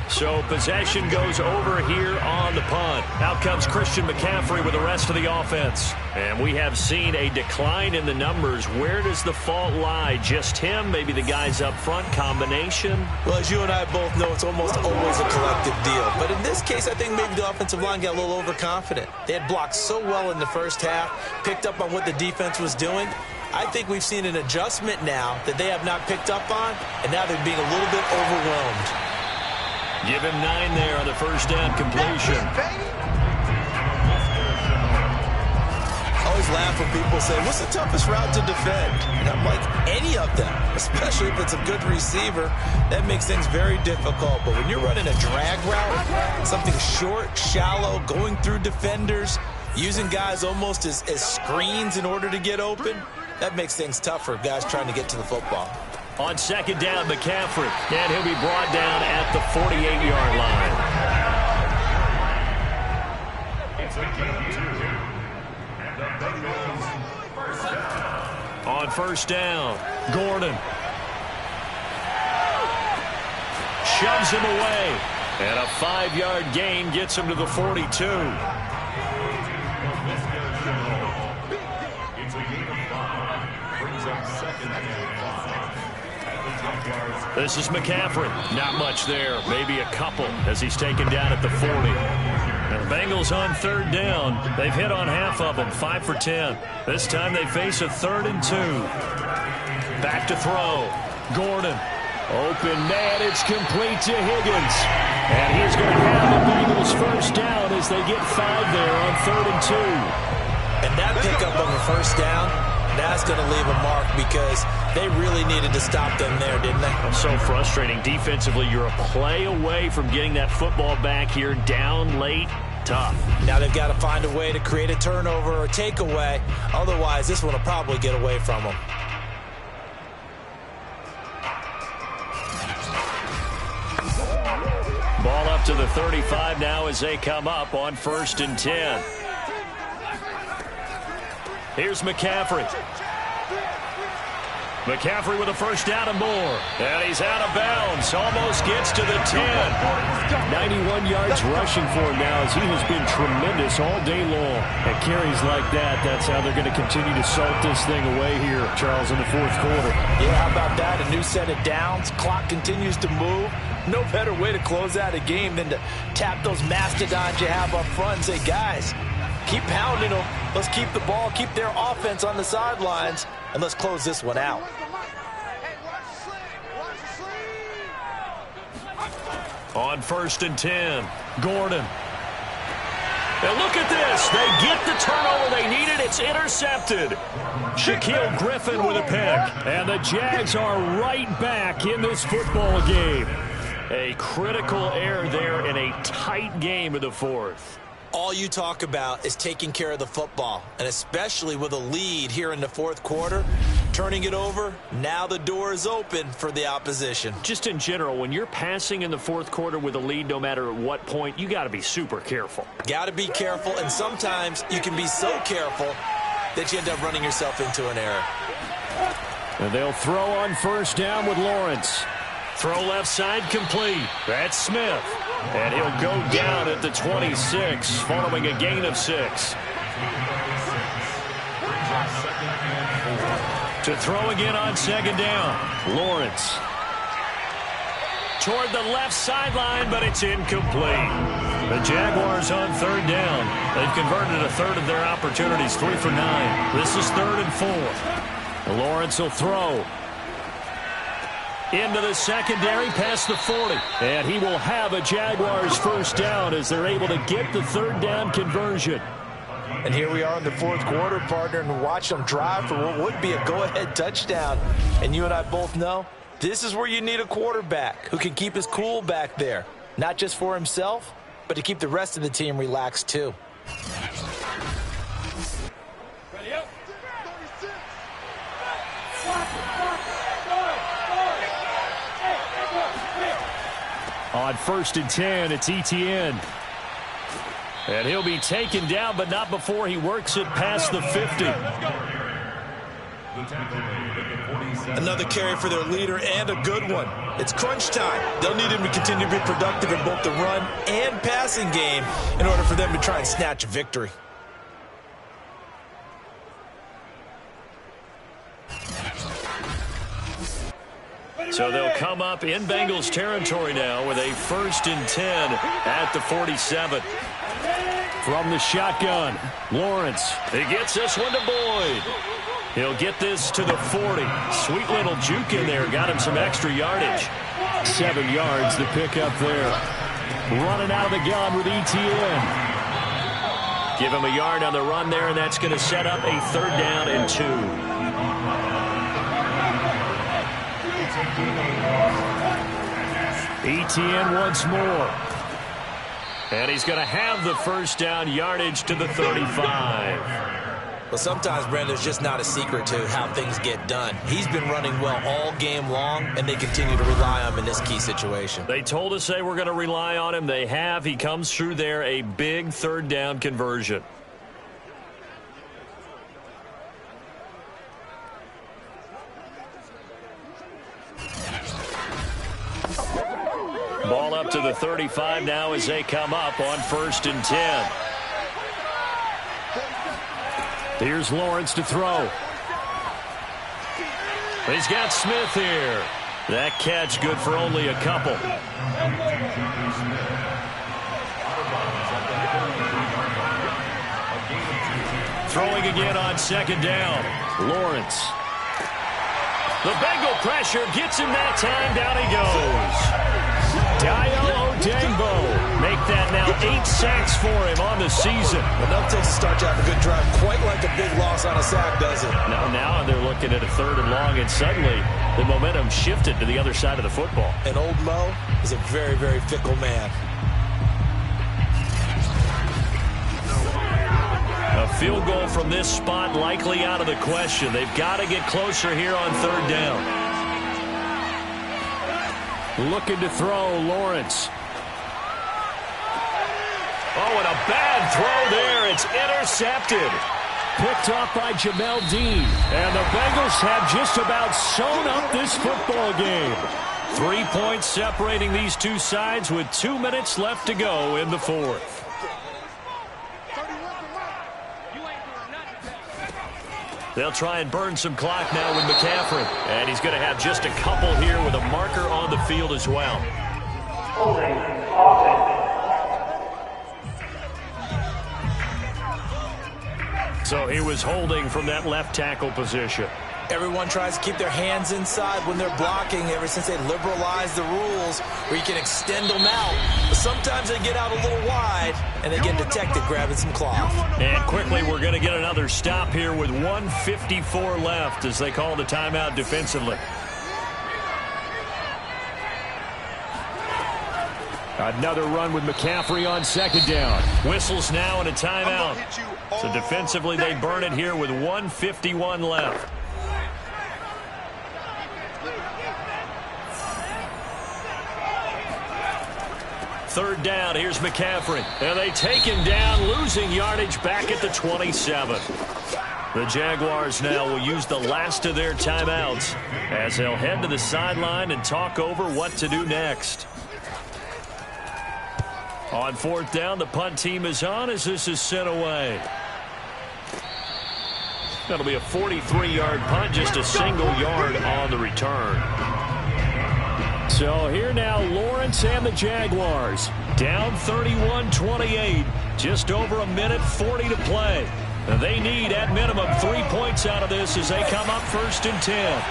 So possession goes over here on the punt. Out comes Christian McCaffrey with the rest of the offense. And we have seen a decline in the numbers. Where does the fault lie? Just him? Maybe the guys up front? Combination? Well, as you and I both know, it's almost always a collective deal. But in this case, I think maybe the offensive line got a little overconfident. They had blocked so well in the first half, picked up on what the defense was doing. I think we've seen an adjustment now that they have not picked up on, and now they're being a little bit overwhelmed. Give him 9 there on the 1st down completion. I always laugh when people say, what's the toughest route to defend? And I'm like, any of them, especially if it's a good receiver. That makes things very difficult. But when you're running a drag route, something short, shallow, going through defenders, using guys almost as screens in order to get open, that makes things tough for guys trying to get to the football. On 2nd down, McCaffrey, and he'll be brought down at the 48-yard line. On 1st down, Gordon shoves him away, and a 5-yard gain gets him to the 42. This is McCaffrey. Not much there. Maybe a couple as he's taken down at the 40. And the Bengals on third down. They've hit on half of them, 5 for 10. This time they face a 3rd and 2. Back to throw. Gordon. Open man. It's complete to Higgins. And he's going to have the Bengals first down as they get 5 there on 3rd and 2. And that pickup of a first down, that's going to leave a mark because they really needed to stop them there, didn't they? So frustrating. Defensively, you're a play away from getting that football back here down late. Tough. Now they've got to find a way to create a turnover or takeaway. Otherwise, this one will probably get away from them. Ball up to the 35 now as they come up on 1st and 10. Here's McCaffrey. McCaffrey with a first down and more. And he's out of bounds. Almost gets to the 10. 91 yards rushing for him now as he has been tremendous all day long. At carries like that, that's how they're going to continue to salt this thing away here, Charles, in the 4th quarter. Yeah, how about that? A new set of downs. Clock continues to move. No better way to close out a game than to tap those mastodons you have up front and say, guys, keep pounding them. Let's keep the ball, keep their offense on the sidelines, and let's close this one out. On 1st and 10, Gordon. And look at this. They get the turnover they needed. It's intercepted. Shaquille Griffin with a pick. And the Jags are right back in this football game. A critical error there in a tight game in the 4th. All you talk about is taking care of the football, and especially with a lead here in the 4th quarter, turning it over, now the door is open for the opposition. Just in general, when you're passing in the 4th quarter with a lead, no matter at what point, you got to be super careful. Got to be careful, and sometimes you can be so careful that you end up running yourself into an error. And they'll throw on 1st down with Lawrence. Throw left side complete. That's Smith. And he'll go down at the 26, following a gain of 6. To throw again on 2nd down. Lawrence. Toward the left sideline, but it's incomplete. The Jaguars on 3rd down. They've converted a 1/3 of their opportunities, 3 for 9. This is 3rd and 4. Lawrence will throw. Into the secondary, past the 40. And he will have a Jaguars first down as they're able to get the 3rd down conversion. And here we are in the 4th quarter, partner, and watch them drive for what would be a go-ahead touchdown. And you and I both know this is where you need a quarterback who can keep his cool back there. Not just for himself, but to keep the rest of the team relaxed too. On 1st and 10, it's Etienne. And he'll be taken down, but not before he works it past the 50. Another carry for their leader, and a good one. It's crunch time. They'll need him to continue to be productive in both the run and passing game in order for them to try and snatch a victory. So they'll come up in Bengals territory now with a 1st and 10 at the 47. From the shotgun, Lawrence. He gets this one to Boyd. He'll get this to the 40. Sweet little juke in there. Got him some extra yardage. 7 yards to pick up there. Running out of the gun with Etienne. Give him a yard on the run there, and that's going to set up a 3rd down and 2. Etienne once more. And he's going to have the first down, yardage to the 35. Well, sometimes, Brent, there's just not a secret to how things get done. He's been running well all game long, and they continue to rely on him in this key situation. They told us they were going to rely on him. They have. He comes through there, a big 3rd down conversion. Ball up to the 35 now as they come up on 1st and 10. Here's Lawrence to throw. He's got Smith here. That catch good for only a couple. Throwing again on second down. Lawrence. The Bengal pressure gets him that time. Down he goes. Dayal make that now 8 sacks for him on the season. Enough takes to start to have a good drive. Quite like a big loss on a sack, does it? Now they're looking at a 3rd and long, and suddenly the momentum shifted to the other side of the football. And old Mo is a very, very fickle man. A field goal from this spot likely out of the question. They've got to get closer here on 3rd down. Looking to throw, Lawrence. Oh, and a bad throw there. It's intercepted. Picked off by Jamel Dean. And the Bengals have just about sewn up this football game. 3 points separating these two sides with 2 minutes left to go in the 4th. They'll try and burn some clock now with McCaffrey. And he's going to have just a couple here with a marker on the field as well. Holding offense. So he was holding from that left tackle position. Everyone tries to keep their hands inside when they're blocking ever since they liberalized the rules where you can extend them out. But sometimes they get out a little wide and they get detected grabbing some cloth. And quickly we're going to get another stop here with 1:54 left as they call the timeout defensively. Another run with McCaffrey on second down. Whistles now and a timeout. So defensively they burn it here with 1:51 left. Third down, here's McCaffrey. And they take him down, losing yardage back at the 27. The Jaguars now will use the last of their timeouts as they'll head to the sideline and talk over what to do next. On 4th down, the punt team is on as this is sent away. That'll be a 43-yard punt, just a single yard on the return. So here now, Lawrence and the Jaguars. Down 31-28. Just over a minute 40 to play. They need, at minimum, 3 points out of this as they come up 1st and 10.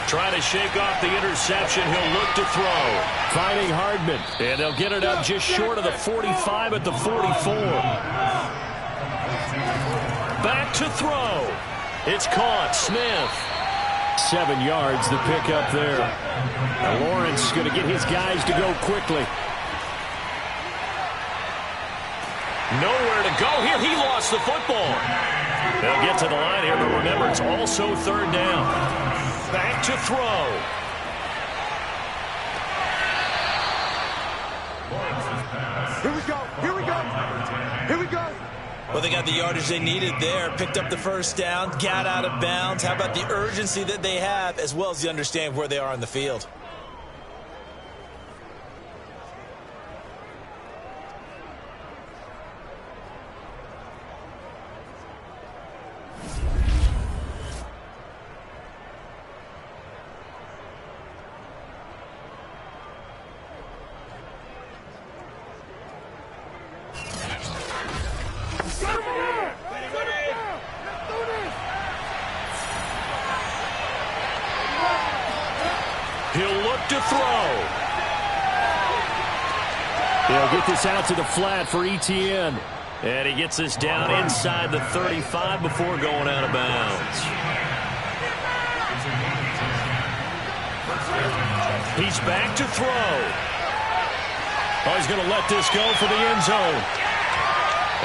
Trying to shake off the interception. He'll look to throw. Finding Hardman. And they'll get it up just short of the 45 at the 44. Back to throw. It's caught. Smith. 7 yards, the pickup there. Now Lawrence going to get his guys to go quickly. Nowhere to go here. He lost the football. They'll get to the line here, but remember, it's also 3rd down. Back to throw. Here we go. Here we go. Here we go. Well, they got the yardage they needed there. Picked up the 1st down. Got out of bounds. How about the urgency that they have as well as the understanding of where they are on the field? He'll look to throw. He'll get this out to the flat for Etienne. And he gets this down inside the 35 before going out of bounds. He's back to throw. Oh, he's going to let this go for the end zone.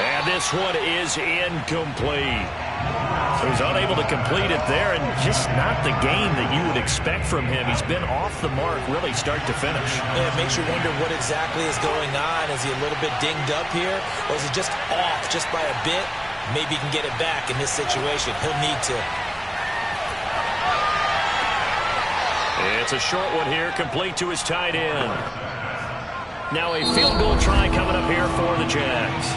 And this one is incomplete. So he's unable to complete it there, and just not the game that you would expect from him. He's been off the mark really start to finish. Yeah, it makes you wonder what exactly is going on. Is he a little bit dinged up here, or is he just off just by a bit? Maybe he can get it back in this situation. He'll need to. It's a short one here, complete to his tight end. Now a field goal try coming up here for the Jags.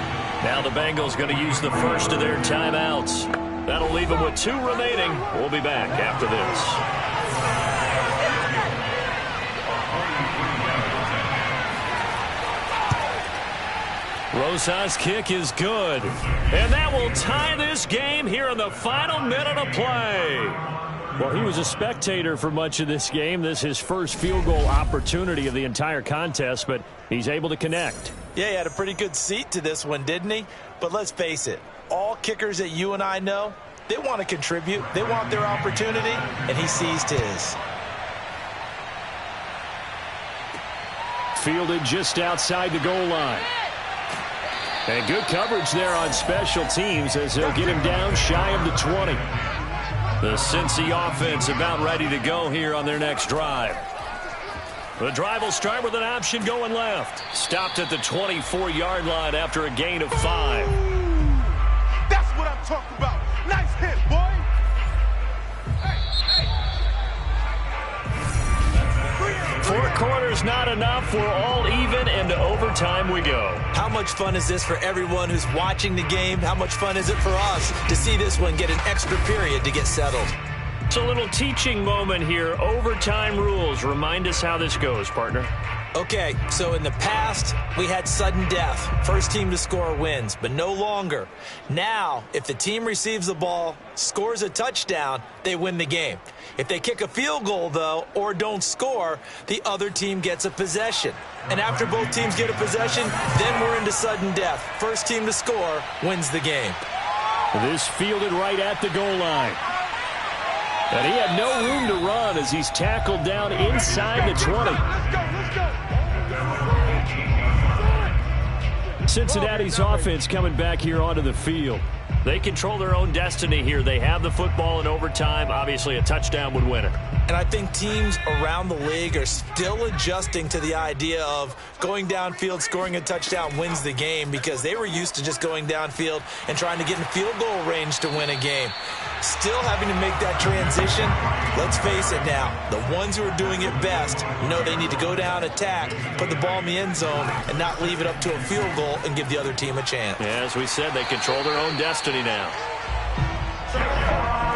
Now the Bengals going to use the first of their timeouts. That'll leave him with 2 remaining. We'll be back after this. Rosas' kick is good. And that will tie this game here in the final minute of play. Well, he was a spectator for much of this game. This is his first field goal opportunity of the entire contest, but he's able to connect. Yeah, he had a pretty good seat to this one, didn't he? But let's face it, all kickers that you and I know, they want to contribute. They want their opportunity, and he seized his. Fielded just outside the goal line. And good coverage there on special teams as they'll get him down shy of the 20. The Cincy offense about ready to go here on their next drive. The drive will start with an option going left. Stopped at the 24-yard line after a gain of 5. That's what I'm talking about. Nice hit, boy. Four quarters not enough. We're all even, and to overtime we go. How much fun is this for everyone who's watching the game? How much fun is it for us to see this one get an extra period to get settled? It's a little teaching moment here. Overtime rules. Remind us how this goes, partner. Okay, so in the past, we had sudden death. First team to score wins, but no longer. Now, if the team receives the ball, scores a touchdown, they win the game. If they kick a field goal, though, or don't score, the other team gets a possession. And after both teams get a possession, then we're into sudden death. First team to score wins the game. This fielded right at the goal line. And he had no room to run as he's tackled down inside the 20. Cincinnati's offense coming back here onto the field. They control their own destiny here. They have the football in overtime. Obviously, a touchdown would win it. And I think teams around the league are still adjusting to the idea of going downfield, scoring a touchdown wins the game, because they were used to just going downfield and trying to get in field goal range to win a game. Still having to make that transition. Let's face it now, the ones who are doing it best know they need to go down, attack, put the ball in the end zone, and not leave it up to a field goal and give the other team a chance. Yeah, as we said, they control their own destiny now.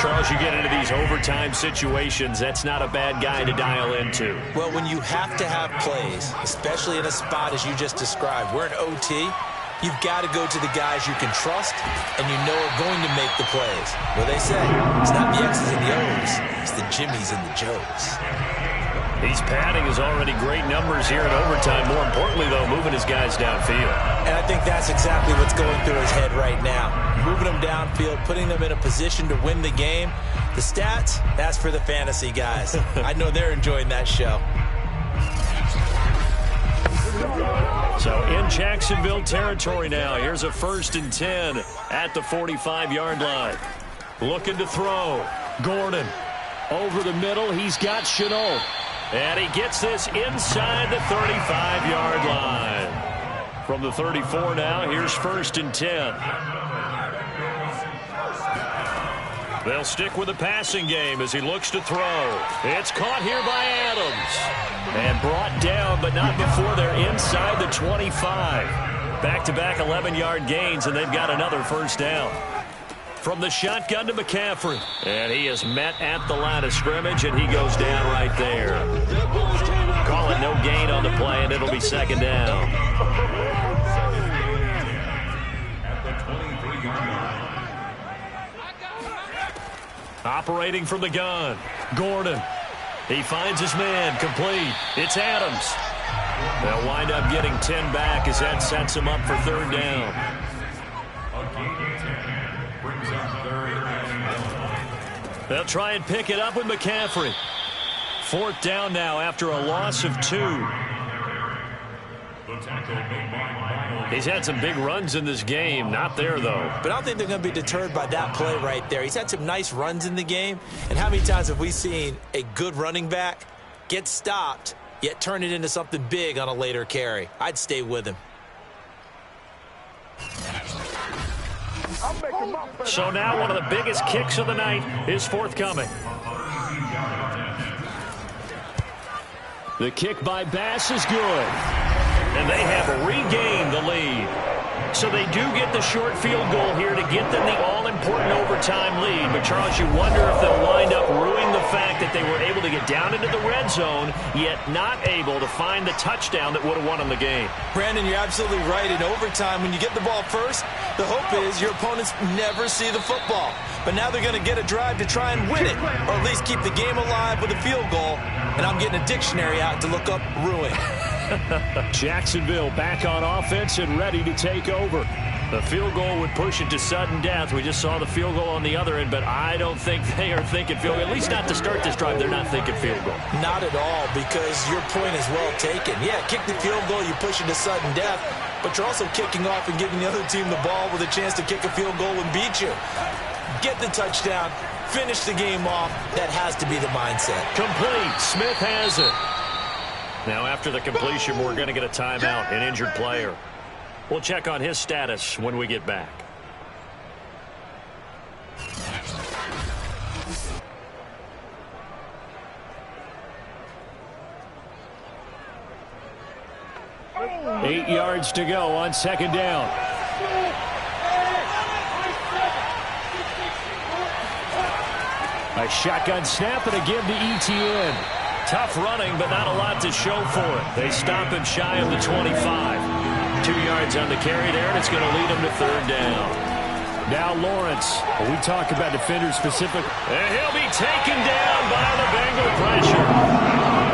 Charles, you get into these overtime situations, that's not a bad guy to dial into. Well, when you have to have plays, especially in a spot as you just described, we're in OT, you've got to go to the guys you can trust and you know are going to make the plays. Well, they say, it's not the X's and the O's, it's the Jimmies and the Joes. He's padding his already great numbers here in overtime. More importantly, though, moving his guys downfield. And I think that's exactly what's going through his head right now. Moving them downfield, putting them in a position to win the game. The stats, that's for the fantasy guys. I know they're enjoying that show. So in Jacksonville territory now. Here's a 1st and 10 at the 45-yard line. Looking to throw. Gordon over the middle. He's got Chenault. And he gets this inside the 35-yard line. From the 34 now, here's 1st and 10. They'll stick with the passing game as he looks to throw. It's caught here by Adams. And brought down, but not before they're inside the 25. Back-to-back 11-yard gains, and they've got another 1st down. From the shotgun to McCaffrey. And he is met at the line of scrimmage, and he goes down right there. Call it no gain on the play, and it'll be 2nd down. Operating from the gun. Gordon. He finds his man. Complete. It's Adams. They'll wind up getting 10 back as that sets him up for 3rd down. They'll try and pick it up with McCaffrey. 4th down now after a loss of 2. He's had some big runs in this game. Not there, though. But I don't think they're going to be deterred by that play right there. He's had some nice runs in the game. And how many times have we seen a good running back get stopped, yet turn it into something big on a later carry? I'd stay with him. So now one of the biggest kicks of the night is forthcoming. The kick by Bass is good. And they have regained the lead. So they do get the short field goal here to get them the all-important overtime lead. But, Charles, you wonder if they'll wind up ruining the fact that they were able to get down into the red zone, yet not able to find the touchdown that would have won them the game. Brandon, you're absolutely right. In overtime, when you get the ball first, the hope is your opponents never see the football. But now they're going to get a drive to try and win it, or at least keep the game alive with a field goal. And I'm getting a dictionary out to look up ruin. Jacksonville back on offense and ready to take over. The field goal would push it to sudden death. We just saw the field goal on the other end, but I don't think they are thinking field goal. At least not to start this drive. They're not thinking field goal. Not at all, because your point is well taken. Yeah, kick the field goal, you push it to sudden death, but you're also kicking off and giving the other team the ball with a chance to kick a field goal and beat you. Get the touchdown, finish the game off. That has to be the mindset. Complete. Smith has it. Now, after the completion, we're going to get a timeout, an injured player. We'll check on his status when we get back. Eight yards to go on second down. A shotgun snap and again to ETN. Tough running, but not a lot to show for it. They stop him shy of the 25. 2 yards on the carry there, and it's going to lead him to third down. Now Lawrence. We talk about defenders specific. And he'll be taken down by the Bengal pressure.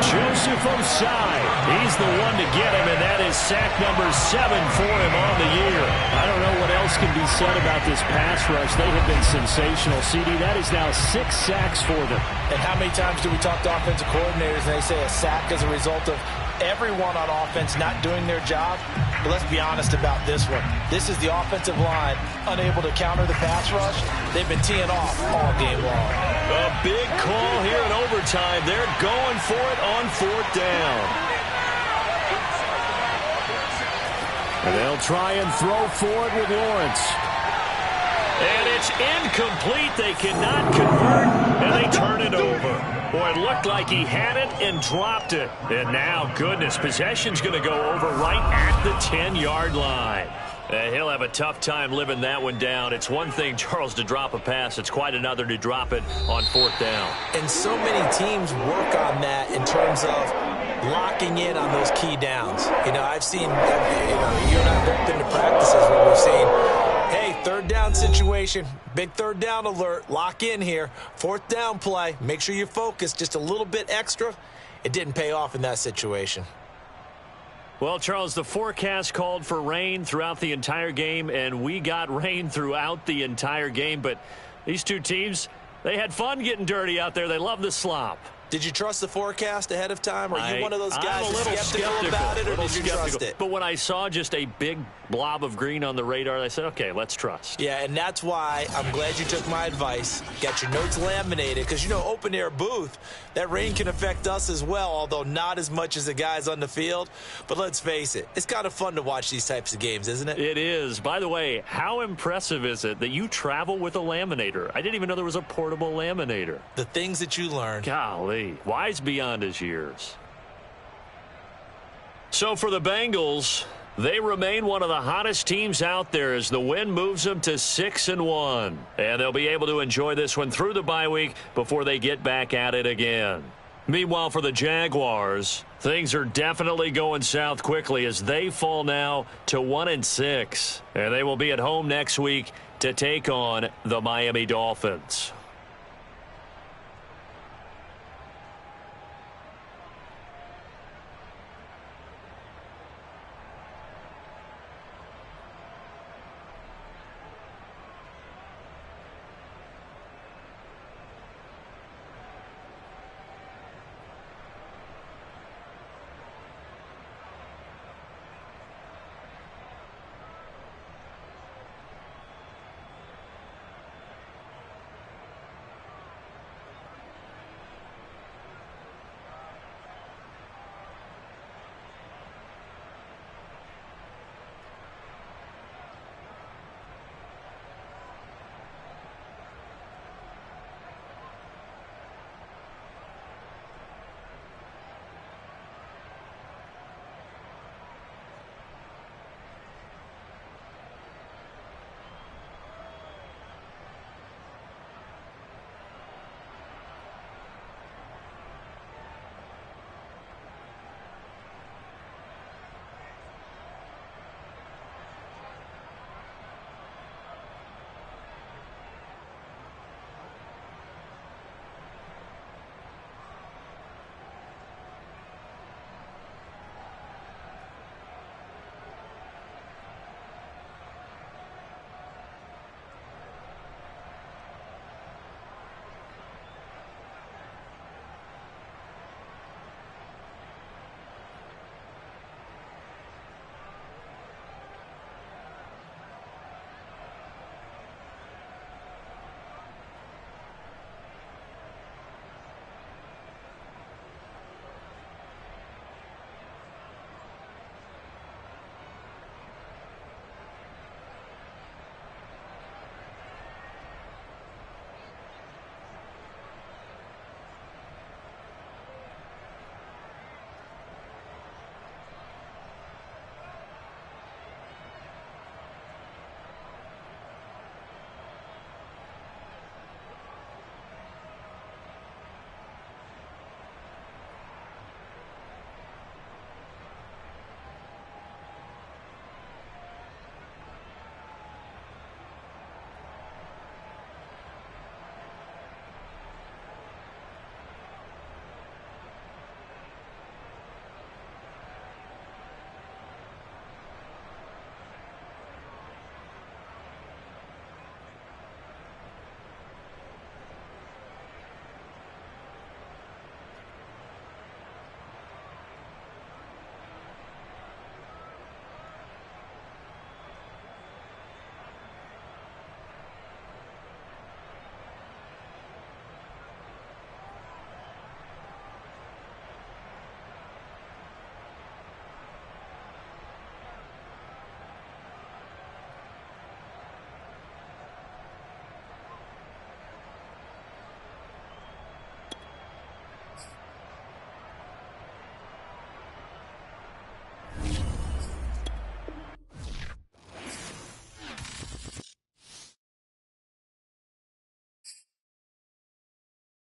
Joseph Osai. He's the one to get him, and that is sack number 7 for him on the year. I don't know what else can be said about this pass rush. They have been sensational. CD, that is now 6 sacks for them. And how many times do we talk to offensive coordinators and they say a sack as a result of everyone on offense not doing their job? But let's be honest about this one. This is the offensive line unable to counter the pass rush. They've been teeing off all game long. A big call here in overtime. They're going for it on fourth down. And they'll try and throw for it with Lawrence. And it's incomplete. They cannot convert, and they turn it over. Boy, it looked like he had it and dropped it. And now, goodness, possession's going to go over right at the 10-yard line. He'll have a tough time living that one down. It's one thing, Charles, to drop a pass. It's quite another to drop it on fourth down. And so many teams work on that in terms of locking in on those key downs. You know, I've seen, you and I both been to practices where we've seen, hey, third down situation, big third down alert, lock in here, fourth down play, make sure you focus just a little bit extra. It didn't pay off in that situation. Well, Charles, the forecast called for rain throughout the entire game, and we got rain throughout the entire game. But these two teams, they had fun getting dirty out there. They love the slop. Did you trust the forecast ahead of time? Are you one of those guys I'm a little skeptical about it, or did you trust it? But when I saw just a big blob of green on the radar, I said, okay, let's trust. Yeah, and that's why I'm glad you took my advice. Got your notes laminated, because, you know, open-air booth, that rain can affect us as well, although not as much as the guys on the field. But let's face it, it's kind of fun to watch these types of games, isn't it? It is. By the way, how impressive is it that you travel with a laminator? I didn't even know there was a portable laminator. The things that you learn. Golly, wise beyond his years. So for the Bengals, they remain one of the hottest teams out there as the win moves them to 6-1. And they'll be able to enjoy this one through the bye week before they get back at it again. Meanwhile, for the Jaguars, things are definitely going south quickly as they fall now to 1-6. And they will be at home next week to take on the Miami Dolphins.